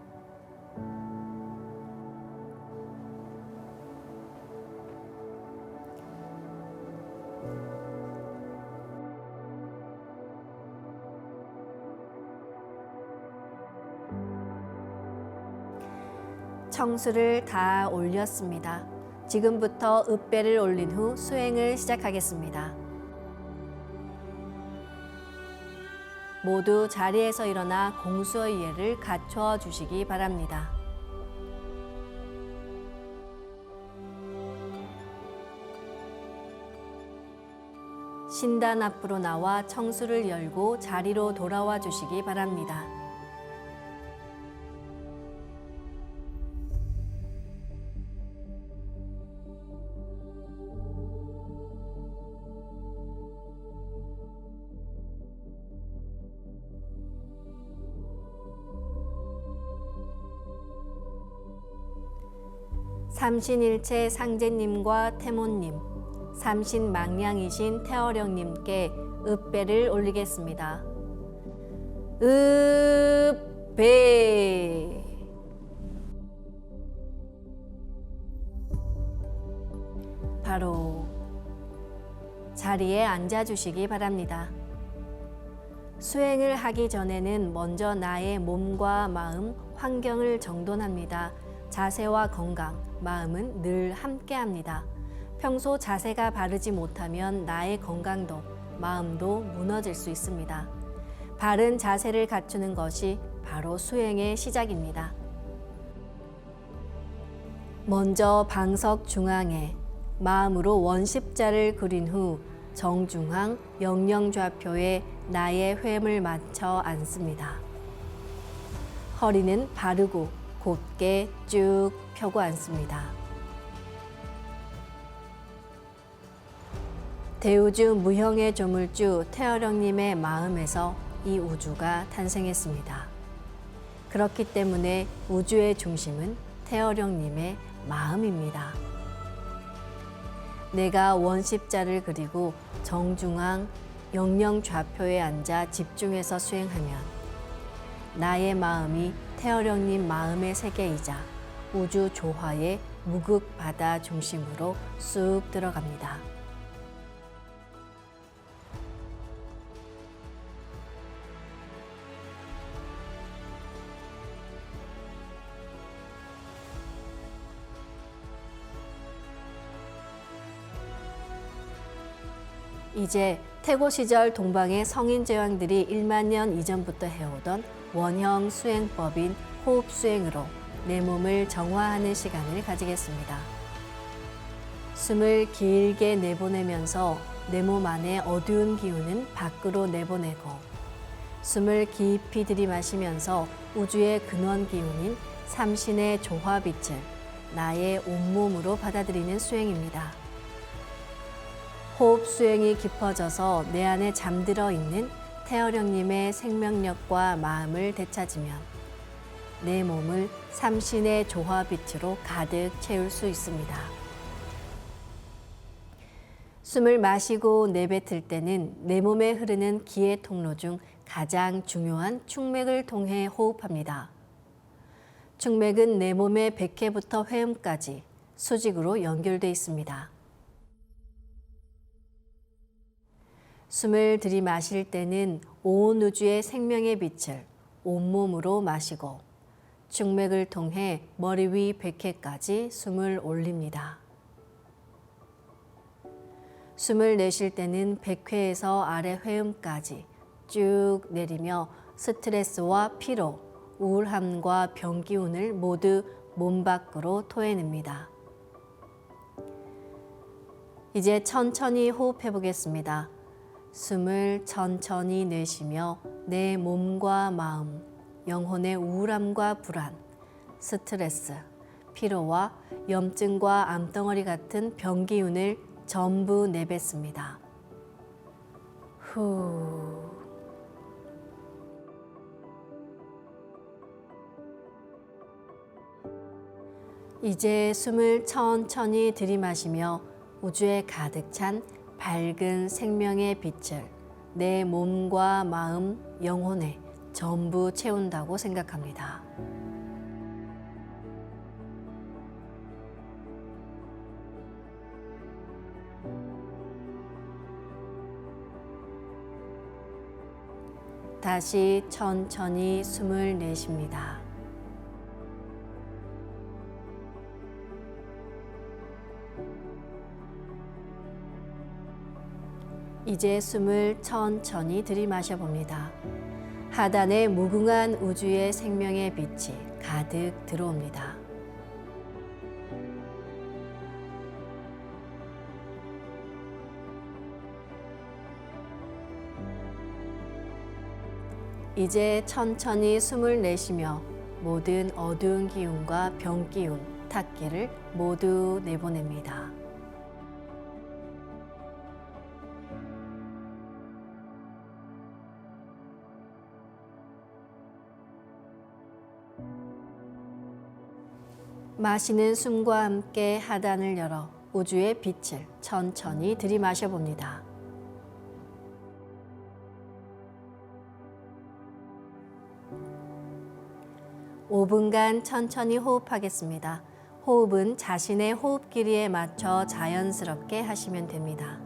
청수를 다 올렸습니다. 지금부터 읍배를 올린 후 수행을 시작하겠습니다. 모두 자리에서 일어나 공수의 예를 갖춰 주시기 바랍니다. 신단 앞으로 나와 청수를 열고 자리로 돌아와 주시기 바랍니다. 삼신일체 상제님과 태모님, 삼신망량이신 태어령님께 읍배를 올리겠습니다. 읍배. 바로 자리에 앉아주시기 바랍니다. 수행을 하기 전에는 먼저 나의 몸과 마음, 환경을 정돈합니다. 자세와 건강, 마음은 늘 함께합니다. 평소 자세가 바르지 못하면 나의 건강도, 마음도 무너질 수 있습니다. 바른 자세를 갖추는 것이 바로 수행의 시작입니다. 먼저 방석 중앙에 마음으로 원십자를 그린 후 정중앙 영영좌표에 나의 홰을 맞춰 앉습니다. 허리는 바르고 곧게 쭉 펴고 앉습니다. 대우주 무형의 조물주 태어령님의 마음에서 이 우주가 탄생했습니다. 그렇기 때문에 우주의 중심은 태어령님의 마음입니다. 내가 원십자를 그리고 정중앙 영영좌표에 앉아 집중해서 수행하면 나의 마음이 태어령님 마음의 세계이자 우주 조화의 무극 바다 중심으로 쑥 들어갑니다. 이제 태고 시절 동방의 성인 제왕들이 1만 년 이전부터 해오던 원형 수행법인 호흡 수행으로 내 몸을 정화하는 시간을 가지겠습니다. 숨을 길게 내보내면서 내 몸 안에 어두운 기운은 밖으로 내보내고 숨을 깊이 들이마시면서 우주의 근원 기운인 삼신의 조화빛을 나의 온몸으로 받아들이는 수행입니다. 호흡 수행이 깊어져서 내 안에 잠들어 있는 태어령님의 생명력과 마음을 되찾으면 내 몸을 삼신의 조화빛으로 가득 채울 수 있습니다. 숨을 마시고 내뱉을 때는 내 몸에 흐르는 기의 통로 중 가장 중요한 충맥을 통해 호흡합니다. 충맥은 내 몸의 백회부터 회음까지 수직으로 연결되어 있습니다. 숨을 들이마실 때는 온 우주의 생명의 빛을 온몸으로 마시고 충맥을 통해 머리 위 백회까지 숨을 올립니다. 숨을 내쉴 때는 백회에서 아래 회음까지 쭉 내리며 스트레스와 피로, 우울함과 병기운을 모두 몸 밖으로 토해냅니다. 이제 천천히 호흡해 보겠습니다. 숨을 천천히 내쉬며 내 몸과 마음, 영혼의 우울함과 불안, 스트레스, 피로와 염증과 암덩어리 같은 병기운을 전부 내뱉습니다. 후. 이제 숨을 천천히 들이마시며 우주에 가득 찬 밝은 생명의 빛을 내 몸과 마음, 영혼에 전부 채운다고 생각합니다. 다시 천천히 숨을 내쉽니다. 이제 숨을 천천히 들이마셔 봅니다. 하단에 무궁한 우주의 생명의 빛이 가득 들어옵니다. 이제 천천히 숨을 내쉬며 모든 어두운 기운과 병기운, 탁기를 모두 내보냅니다. 마시는 숨과 함께 하단을 열어 우주의 빛을 천천히 들이마셔 봅니다. (5분간) 천천히 호흡하겠습니다. 호흡은 자신의 호흡 길이에 맞춰 자연스럽게 하시면 됩니다.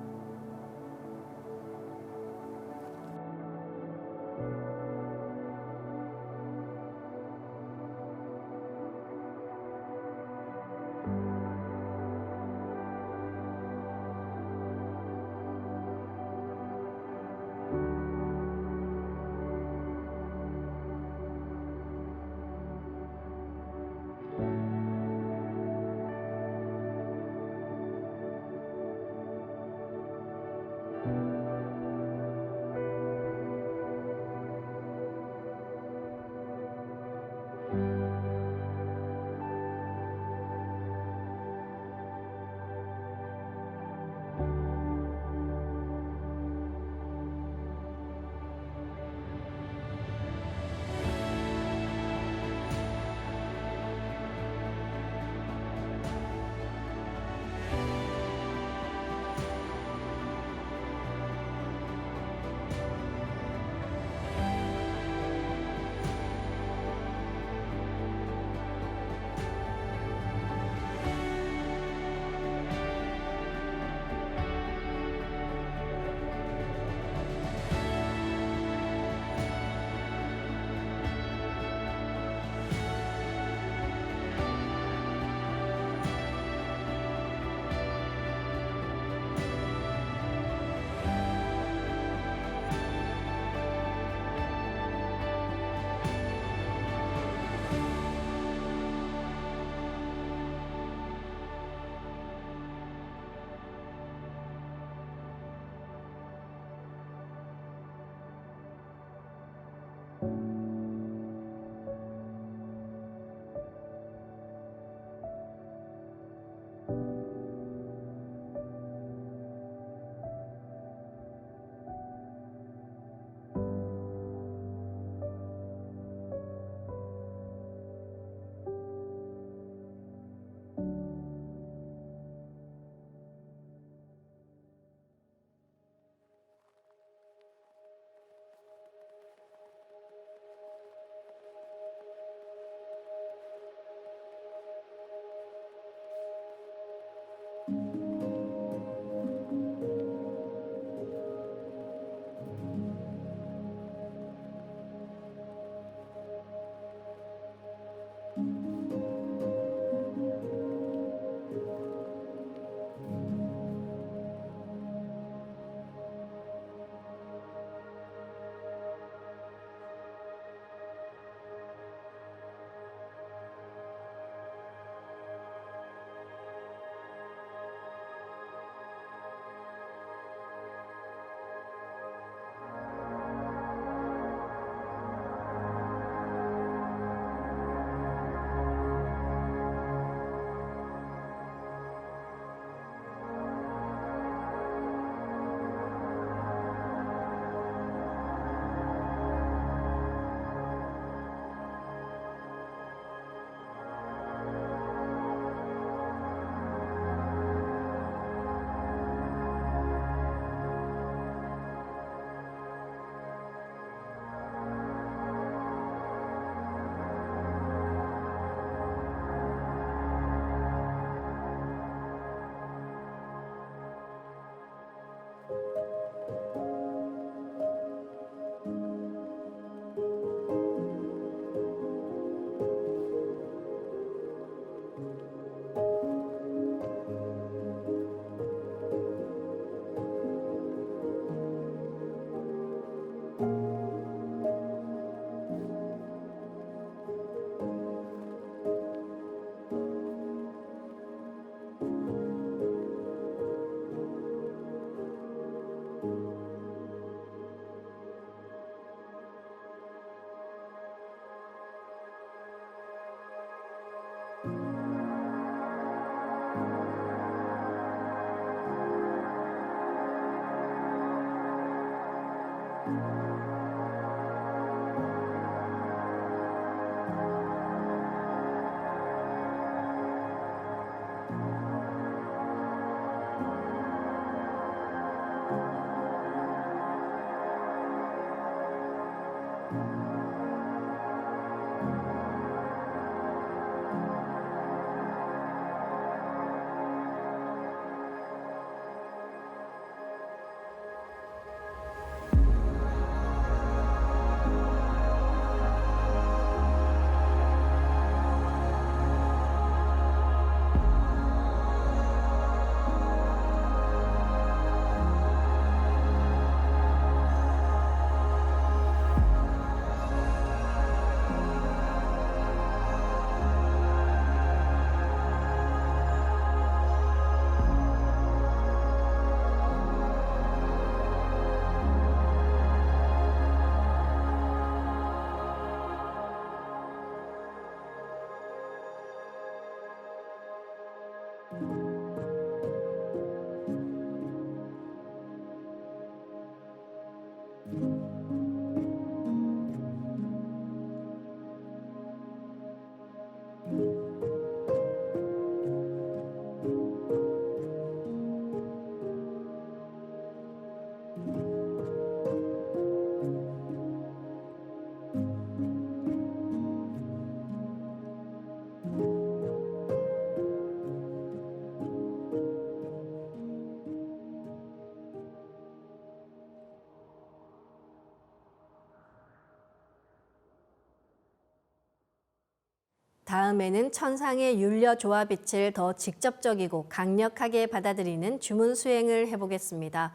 다음에는 천상의 율려 조화빛을 더 직접적이고 강력하게 받아들이는 주문 수행을 해보겠습니다.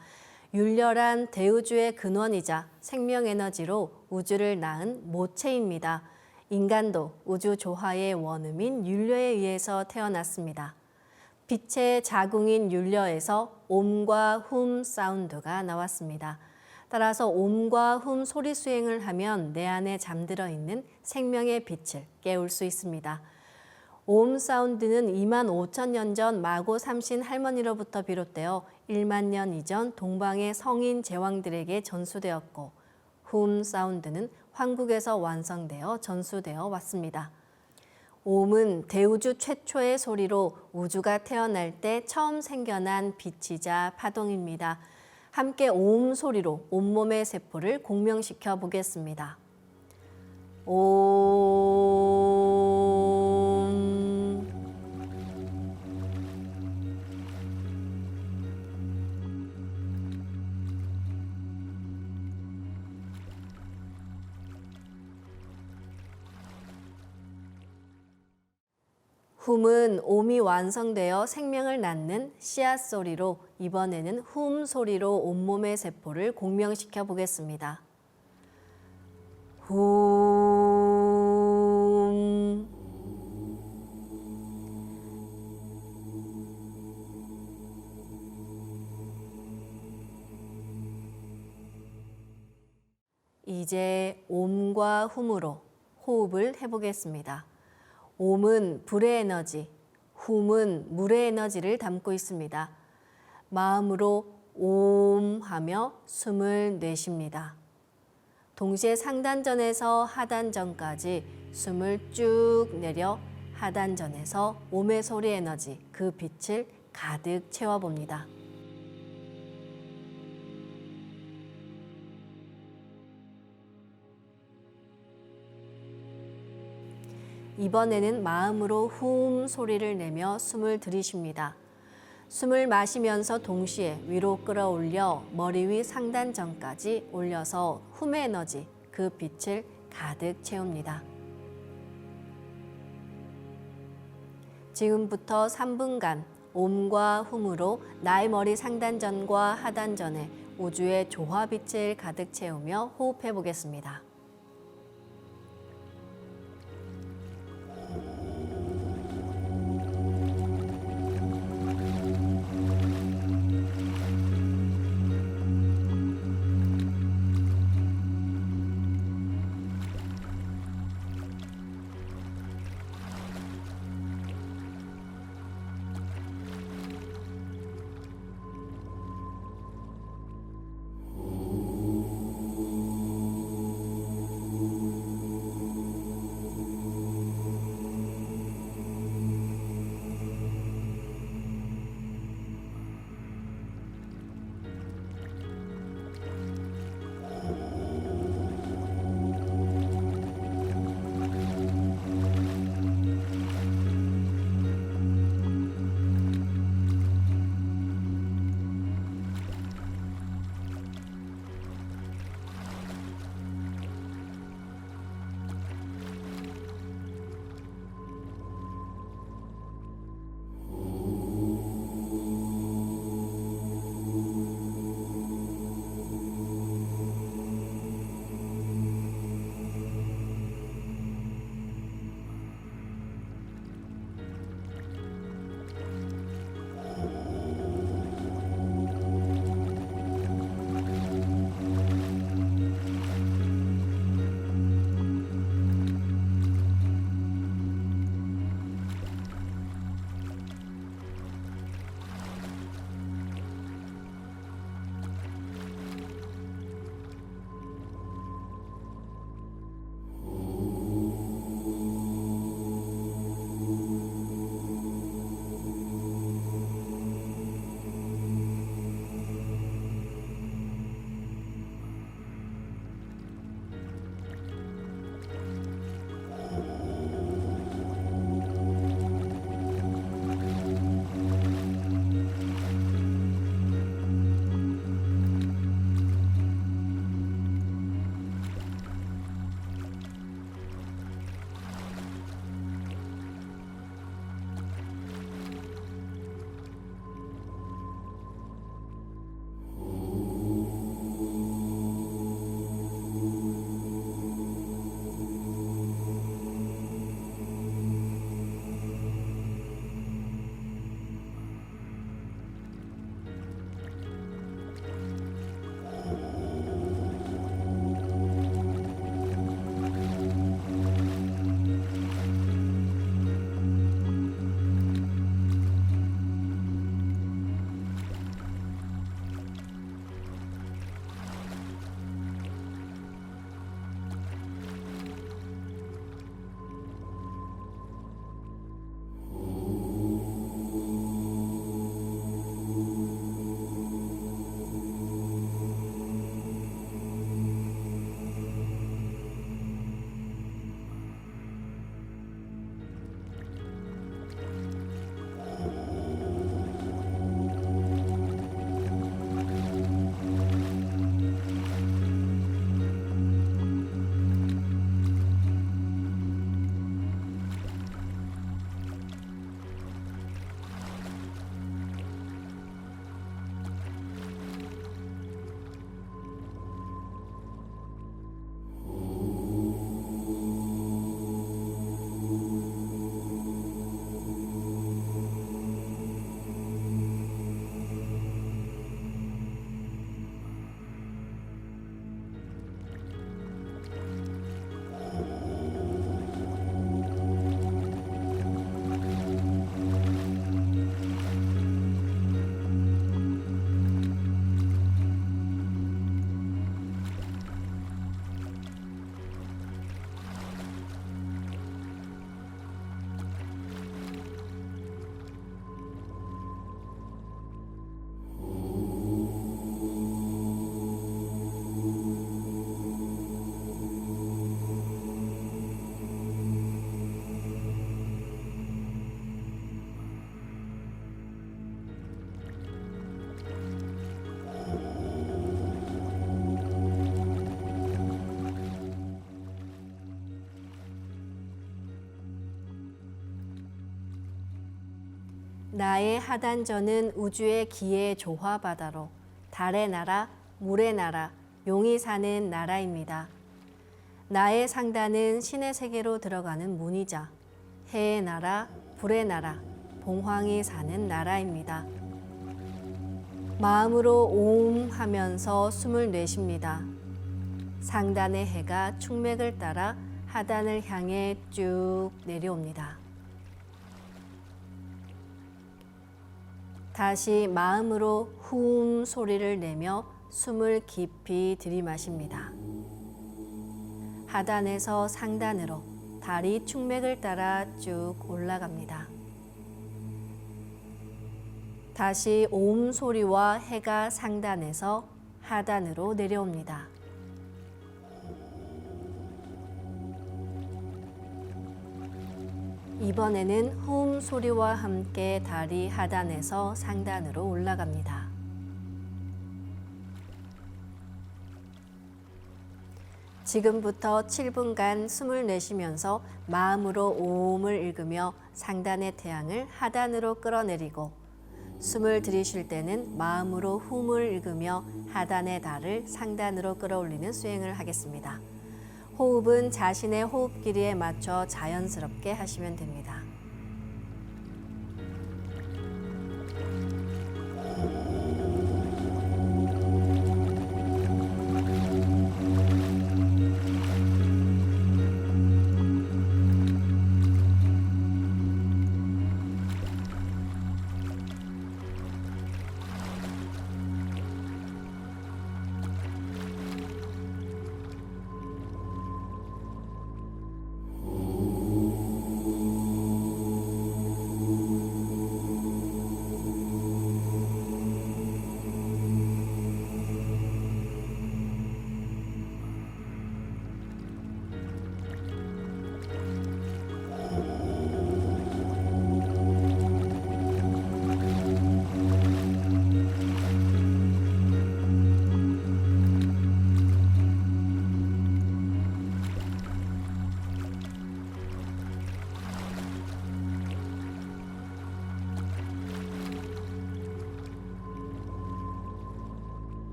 율려란 대우주의 근원이자 생명에너지로 우주를 낳은 모체입니다. 인간도 우주 조화의 원음인 율려에 의해서 태어났습니다. 빛의 자궁인 율려에서 옴과 훔 사운드가 나왔습니다. 따라서 옴과 훔 소리 수행을 하면 내 안에 잠들어 있는 생명의 빛을 깨울 수 있습니다. 옴 사운드는 25,000년 전 마고 삼신 할머니로부터 비롯되어 1만 년 이전 동방의 성인 제왕들에게 전수되었고, 훔 사운드는 황국에서 완성되어 전수되어 왔습니다. 옴은 대우주 최초의 소리로 우주가 태어날 때 처음 생겨난 빛이자 파동입니다. 함께 옴 소리로 온몸의 세포를 공명시켜 보겠습니다. 옴. 훔은 옴이 완성되어 생명을 낳는 씨앗 소리로 이번에는 훔 소리로 온몸의 세포를 공명시켜 보겠습니다. 훔. 이제 옴과 훔으로 호흡을 해보겠습니다. 옴은 불의 에너지, 훔은 물의 에너지를 담고 있습니다. 마음으로 옴 하며 숨을 내쉽니다. 동시에 상단전에서 하단전까지 숨을 쭉 내려 하단전에서 옴의 소리 에너지, 그 빛을 가득 채워봅니다. 이번에는 마음으로 훔 소리를 내며 숨을 들이쉽니다. 숨을 마시면서 동시에 위로 끌어올려 머리 위 상단전까지 올려서 훔의 에너지, 그 빛을 가득 채웁니다. 지금부터 3분간 옴과 훔으로 나의 머리 상단전과 하단전에 우주의 조화빛을 가득 채우며 호흡해 보겠습니다. 나의 하단전은 우주의 기의 조화바다로 달의 나라, 물의 나라, 용이 사는 나라입니다. 나의 상단은 신의 세계로 들어가는 문이자 해의 나라, 불의 나라, 봉황이 사는 나라입니다. 마음으로 오음 하면서 숨을 내쉽니다. 상단의 해가 충맥을 따라 하단을 향해 쭉 내려옵니다. 다시 마음으로 후 소리를 내며 숨을 깊이 들이마십니다. 하단에서 상단으로 달이 충맥을 따라 쭉 올라갑니다. 다시 오음 소리와 해가 상단에서 하단으로 내려옵니다. 이번에는 호음 소리와 함께 달이 하단에서 상단으로 올라갑니다. 지금부터 7분간 숨을 내쉬면서 마음으로 오음을 읽으며 상단의 태양을 하단으로 끌어내리고 숨을 들이쉴 때는 마음으로 훔을 읽으며 하단의 달을 상단으로 끌어올리는 수행을 하겠습니다. 호흡은 자신의 호흡 길이에 맞춰 자연스럽게 하시면 됩니다.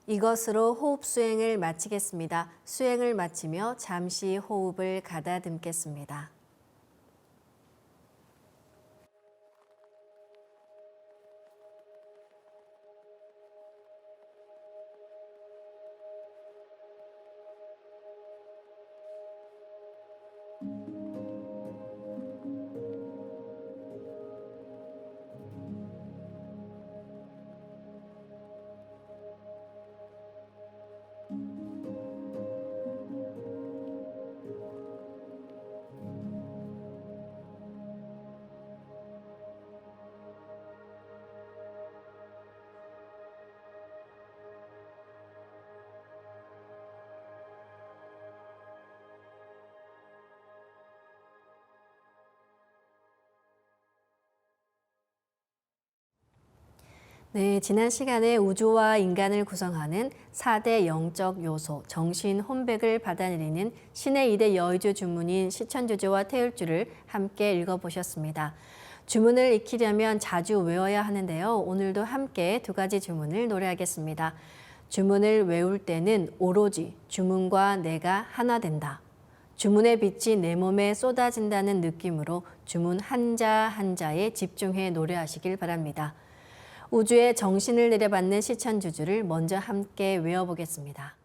이것으로 호흡 수행을 마치겠습니다. 수행을 마치며 잠시 호흡을 가다듬겠습니다. 네, 지난 시간에 우주와 인간을 구성하는 4대 영적 요소, 정신 혼백을 받아내리는 신의 2대 여의주 주문인 시천주주와 태율주를 함께 읽어보셨습니다. 주문을 익히려면 자주 외워야 하는데요. 오늘도 함께 두 가지 주문을 노래하겠습니다. 주문을 외울 때는 오로지 주문과 내가 하나 된다. 주문의 빛이 내 몸에 쏟아진다는 느낌으로 주문 한자 한자에 집중해 노래하시길 바랍니다. 우주의 정신을 내려받는 시천주주를 먼저 함께 외워보겠습니다.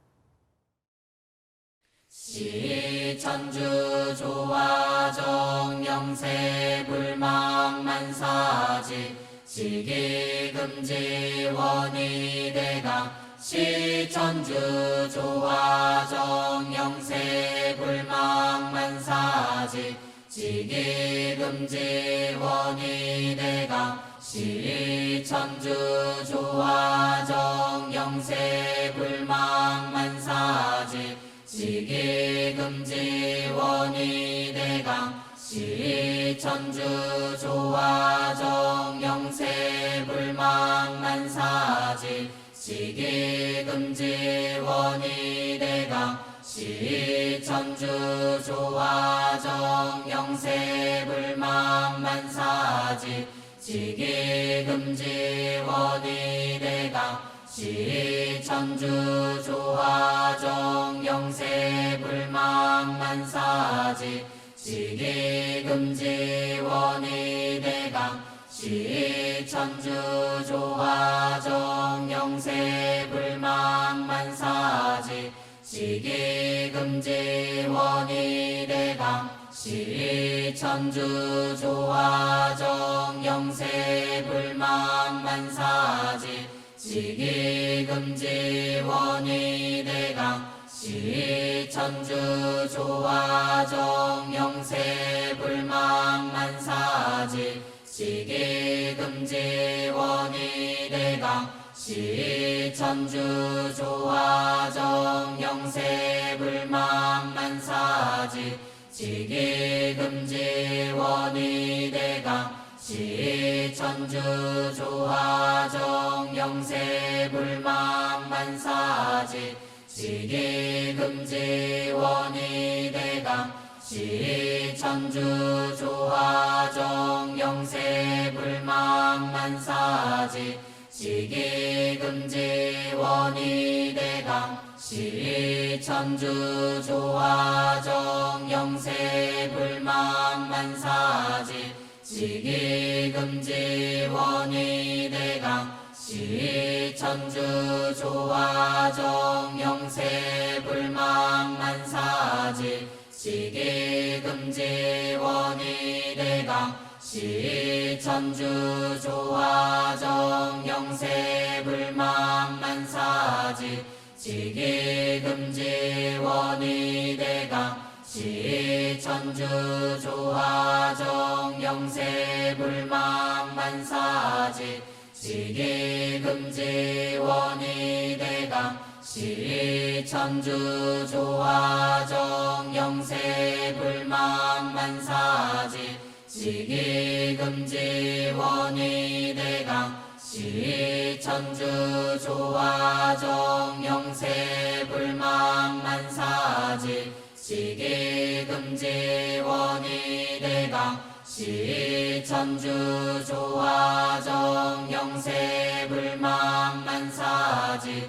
시천주 조화정 영세 불망만사지 시기금지 원이대강 시천주 조화정 영세 불망만사지 시기금지 원이대강 시천주 조화정 영세 불망만사지 시기금지 원이대강 시천주 조화정 영세 불망만사지 시기금지 원이대강 시천주 조화정 영세 불망만사지 시기금지 원이대강 시천주 조화정 영세 불망만사지 시기금지 원이대강 시천주 조화정 영세 불망만사지 시기금지 원이대강 시천주 조화정 영세 불망만사지 시기금지 원이대강 시천주 조화정 영세 불망만사지 시기금지 원이대강 시천주 조화정 영세 불망만사지 시기금지 원이대강 시천주 조화정 영세 불망만사지 시기금지 원이대강 시천주 조화정 영세 불망만사지 시기금지 원이대강 시천주 조화정 영세 불망만사지 시기금지 원이대강 시천주 조화정 영세 불망만사지 시기금지 원이대강 시천주 조화정 영세 불망만사지 시기금지 원이대강 시천주 조화정 영세 불망만사지 시기금지 원이대강 시천주 조화정 영세 불망만사지 시기금지 원이대강 시천주 조화정 영세 불망만사지 시기금지 원이대강 시천주 조화정 영세 불망만사지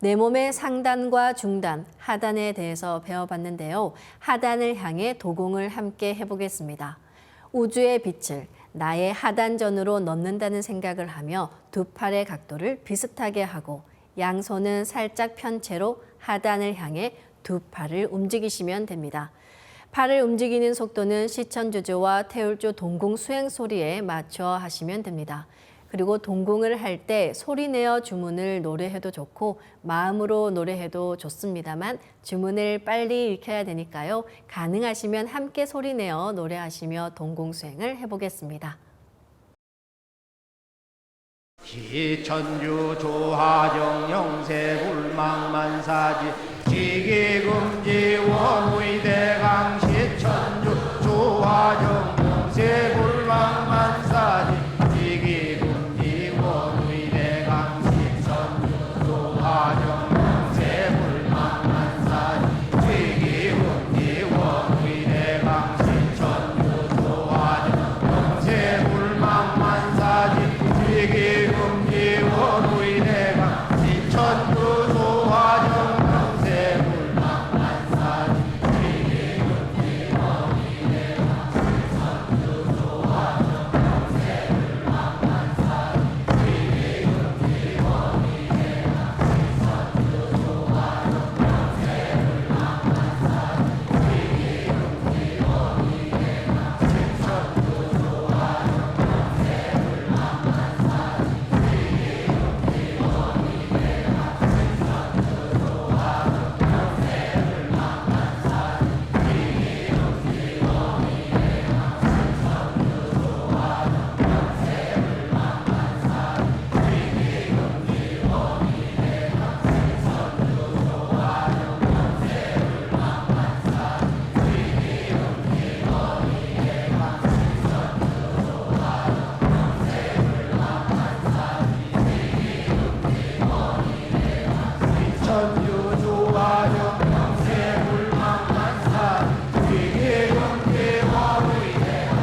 내 몸의 상단과 중단, 하단에 대해서 배워봤는데요. 하단을 향해 도공을 함께 해보겠습니다. 우주의 빛을 나의 하단전으로 넣는다는 생각을 하며 두 팔의 각도를 비슷하게 하고 양손은 살짝 편 채로 하단을 향해 두 팔을 움직이시면 됩니다. 팔을 움직이는 속도는 시천주조와 태울조 동공 수행 소리에 맞춰 하시면 됩니다. 그리고 동공을 할 때 소리내어 주문을 노래해도 좋고 마음으로 노래해도 좋습니다만 주문을 빨리 익혀야 되니까요. 가능하시면 함께 소리내어 노래하시며 동공 수행을 해보겠습니다. 시천주 조화정 영세불망만사지 지기금지 원의대강 시천주 조화정 영세불망만사지 지기금지 원의대강 시천주 조화정 영세불망만사지 지기금지 원의대강 시천주 조화정 영세불망만사지 지기금지 원의대강 시천주 조화정 영세불망만사지 지기금지 원의대강 시천주 조화정 영세불망만사지 지기금지 원의대강 시천주 조화정 영세불망만사지 지기금지 원의대강 시천주 조화정 시천주 조화정 영세불망만사지 지기금지 원의대강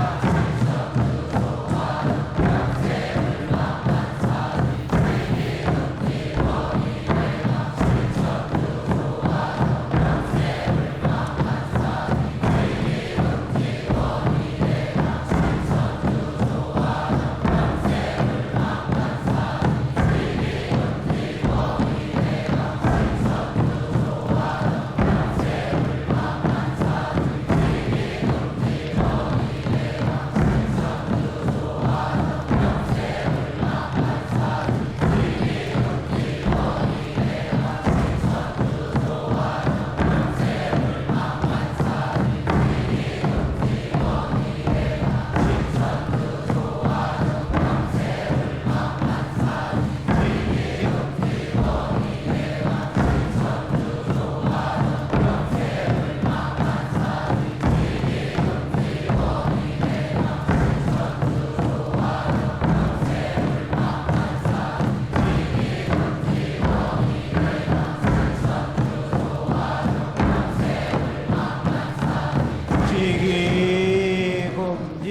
지기금지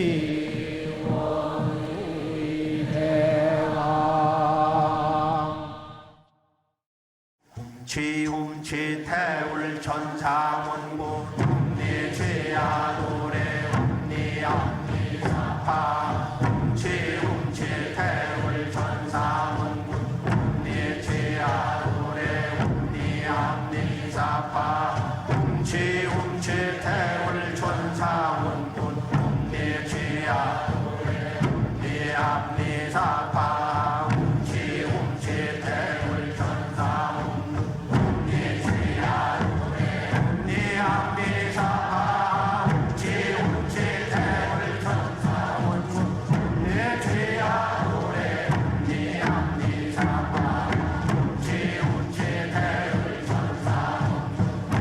원의대강 훔치 태울 천상원고 훔니 죄야 노래 훔니 앞니 사파 훔치 태울 천상원고 훔니 죄야 노래 훔니 앞니 사파 훔치 태울 천상원고 훔니 죄야 노래 훔니 앞니 사파 훔치 태울 천상원고 훔니 죄야 노래 훔니 앞니 사파 훔치 태울 천상원고 훔니 죄야 노래 훔니 앞니 사파 훔치 태울 천상원고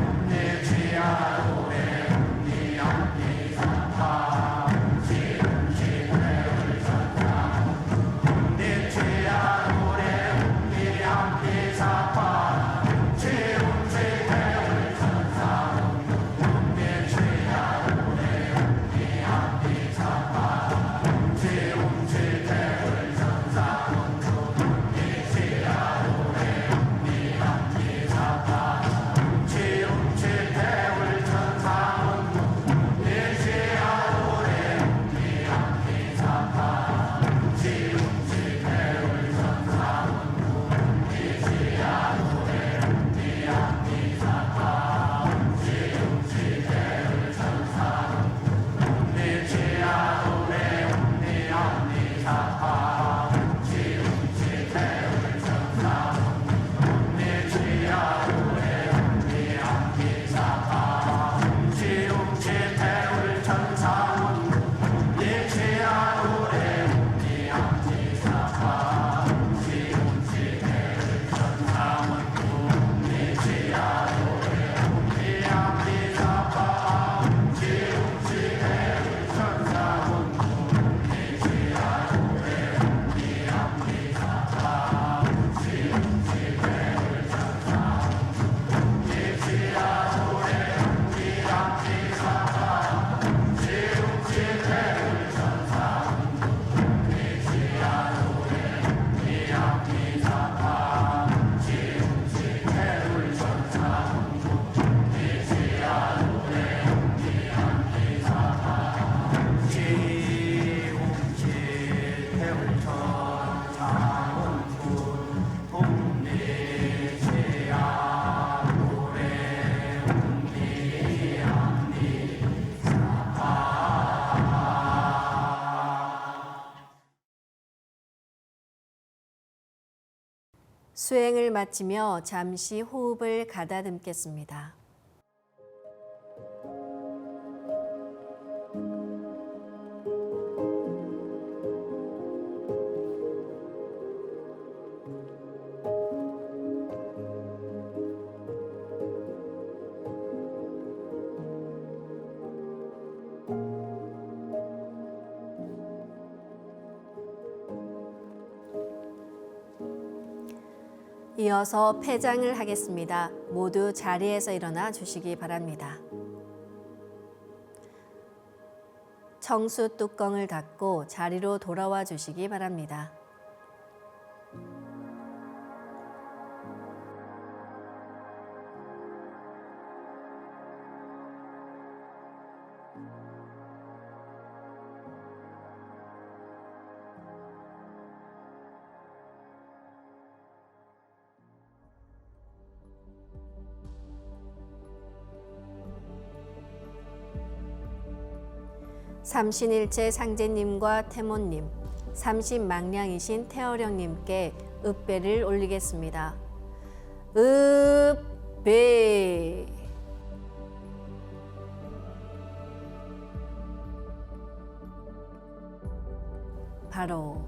수행을 마치며 잠시 호흡을 가다듬겠습니다. 이어서 폐장을 하겠습니다. 모두 자리에서 일어나 주시기 바랍니다. 청수 뚜껑을 닫고 자리로 돌아와 주시기 바랍니다. 삼신일체 상제님과 태모님, 삼신망량이신 태어령님께 읍배를 올리겠습니다. 읍배. 바로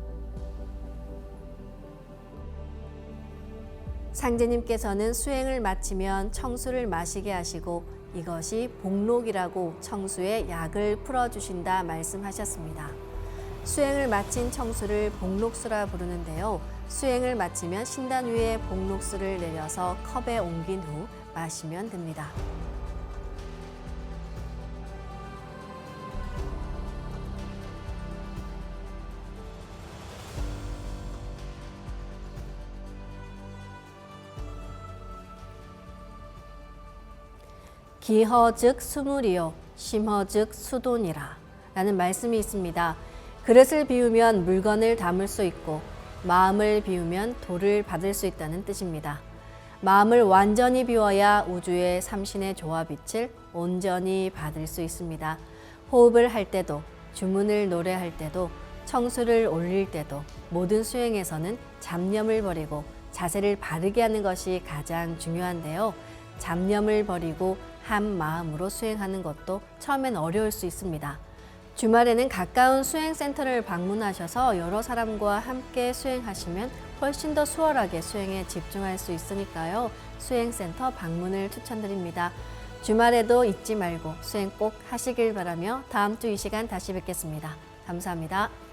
상제님께서는 수행을 마치면 청수를 마시게 하시고 이것이 복록이라고 청수에 약을 풀어주신다 말씀하셨습니다. 수행을 마친 청수를 복록수라 부르는데요. 수행을 마치면 신단 위에 복록수를 내려서 컵에 옮긴 후 마시면 됩니다. 기허 즉 수물이요 심허 즉 수돈이라 라는 말씀이 있습니다. 그릇을 비우면 물건을 담을 수 있고 마음을 비우면 돌을 받을 수 있다는 뜻입니다. 마음을 완전히 비워야 우주의 삼신의 조화빛을 온전히 받을 수 있습니다. 호흡을 할 때도 주문을 노래할 때도 청수를 올릴 때도 모든 수행에서는 잡념을 버리고 자세를 바르게 하는 것이 가장 중요한데요. 잡념을 버리고 한 마음으로 수행하는 것도 처음엔 어려울 수 있습니다. 주말에는 가까운 수행센터를 방문하셔서 여러 사람과 함께 수행하시면 훨씬 더 수월하게 수행에 집중할 수 있으니까요. 수행센터 방문을 추천드립니다. 주말에도 잊지 말고 수행 꼭 하시길 바라며 다음 주 이 시간 다시 뵙겠습니다. 감사합니다.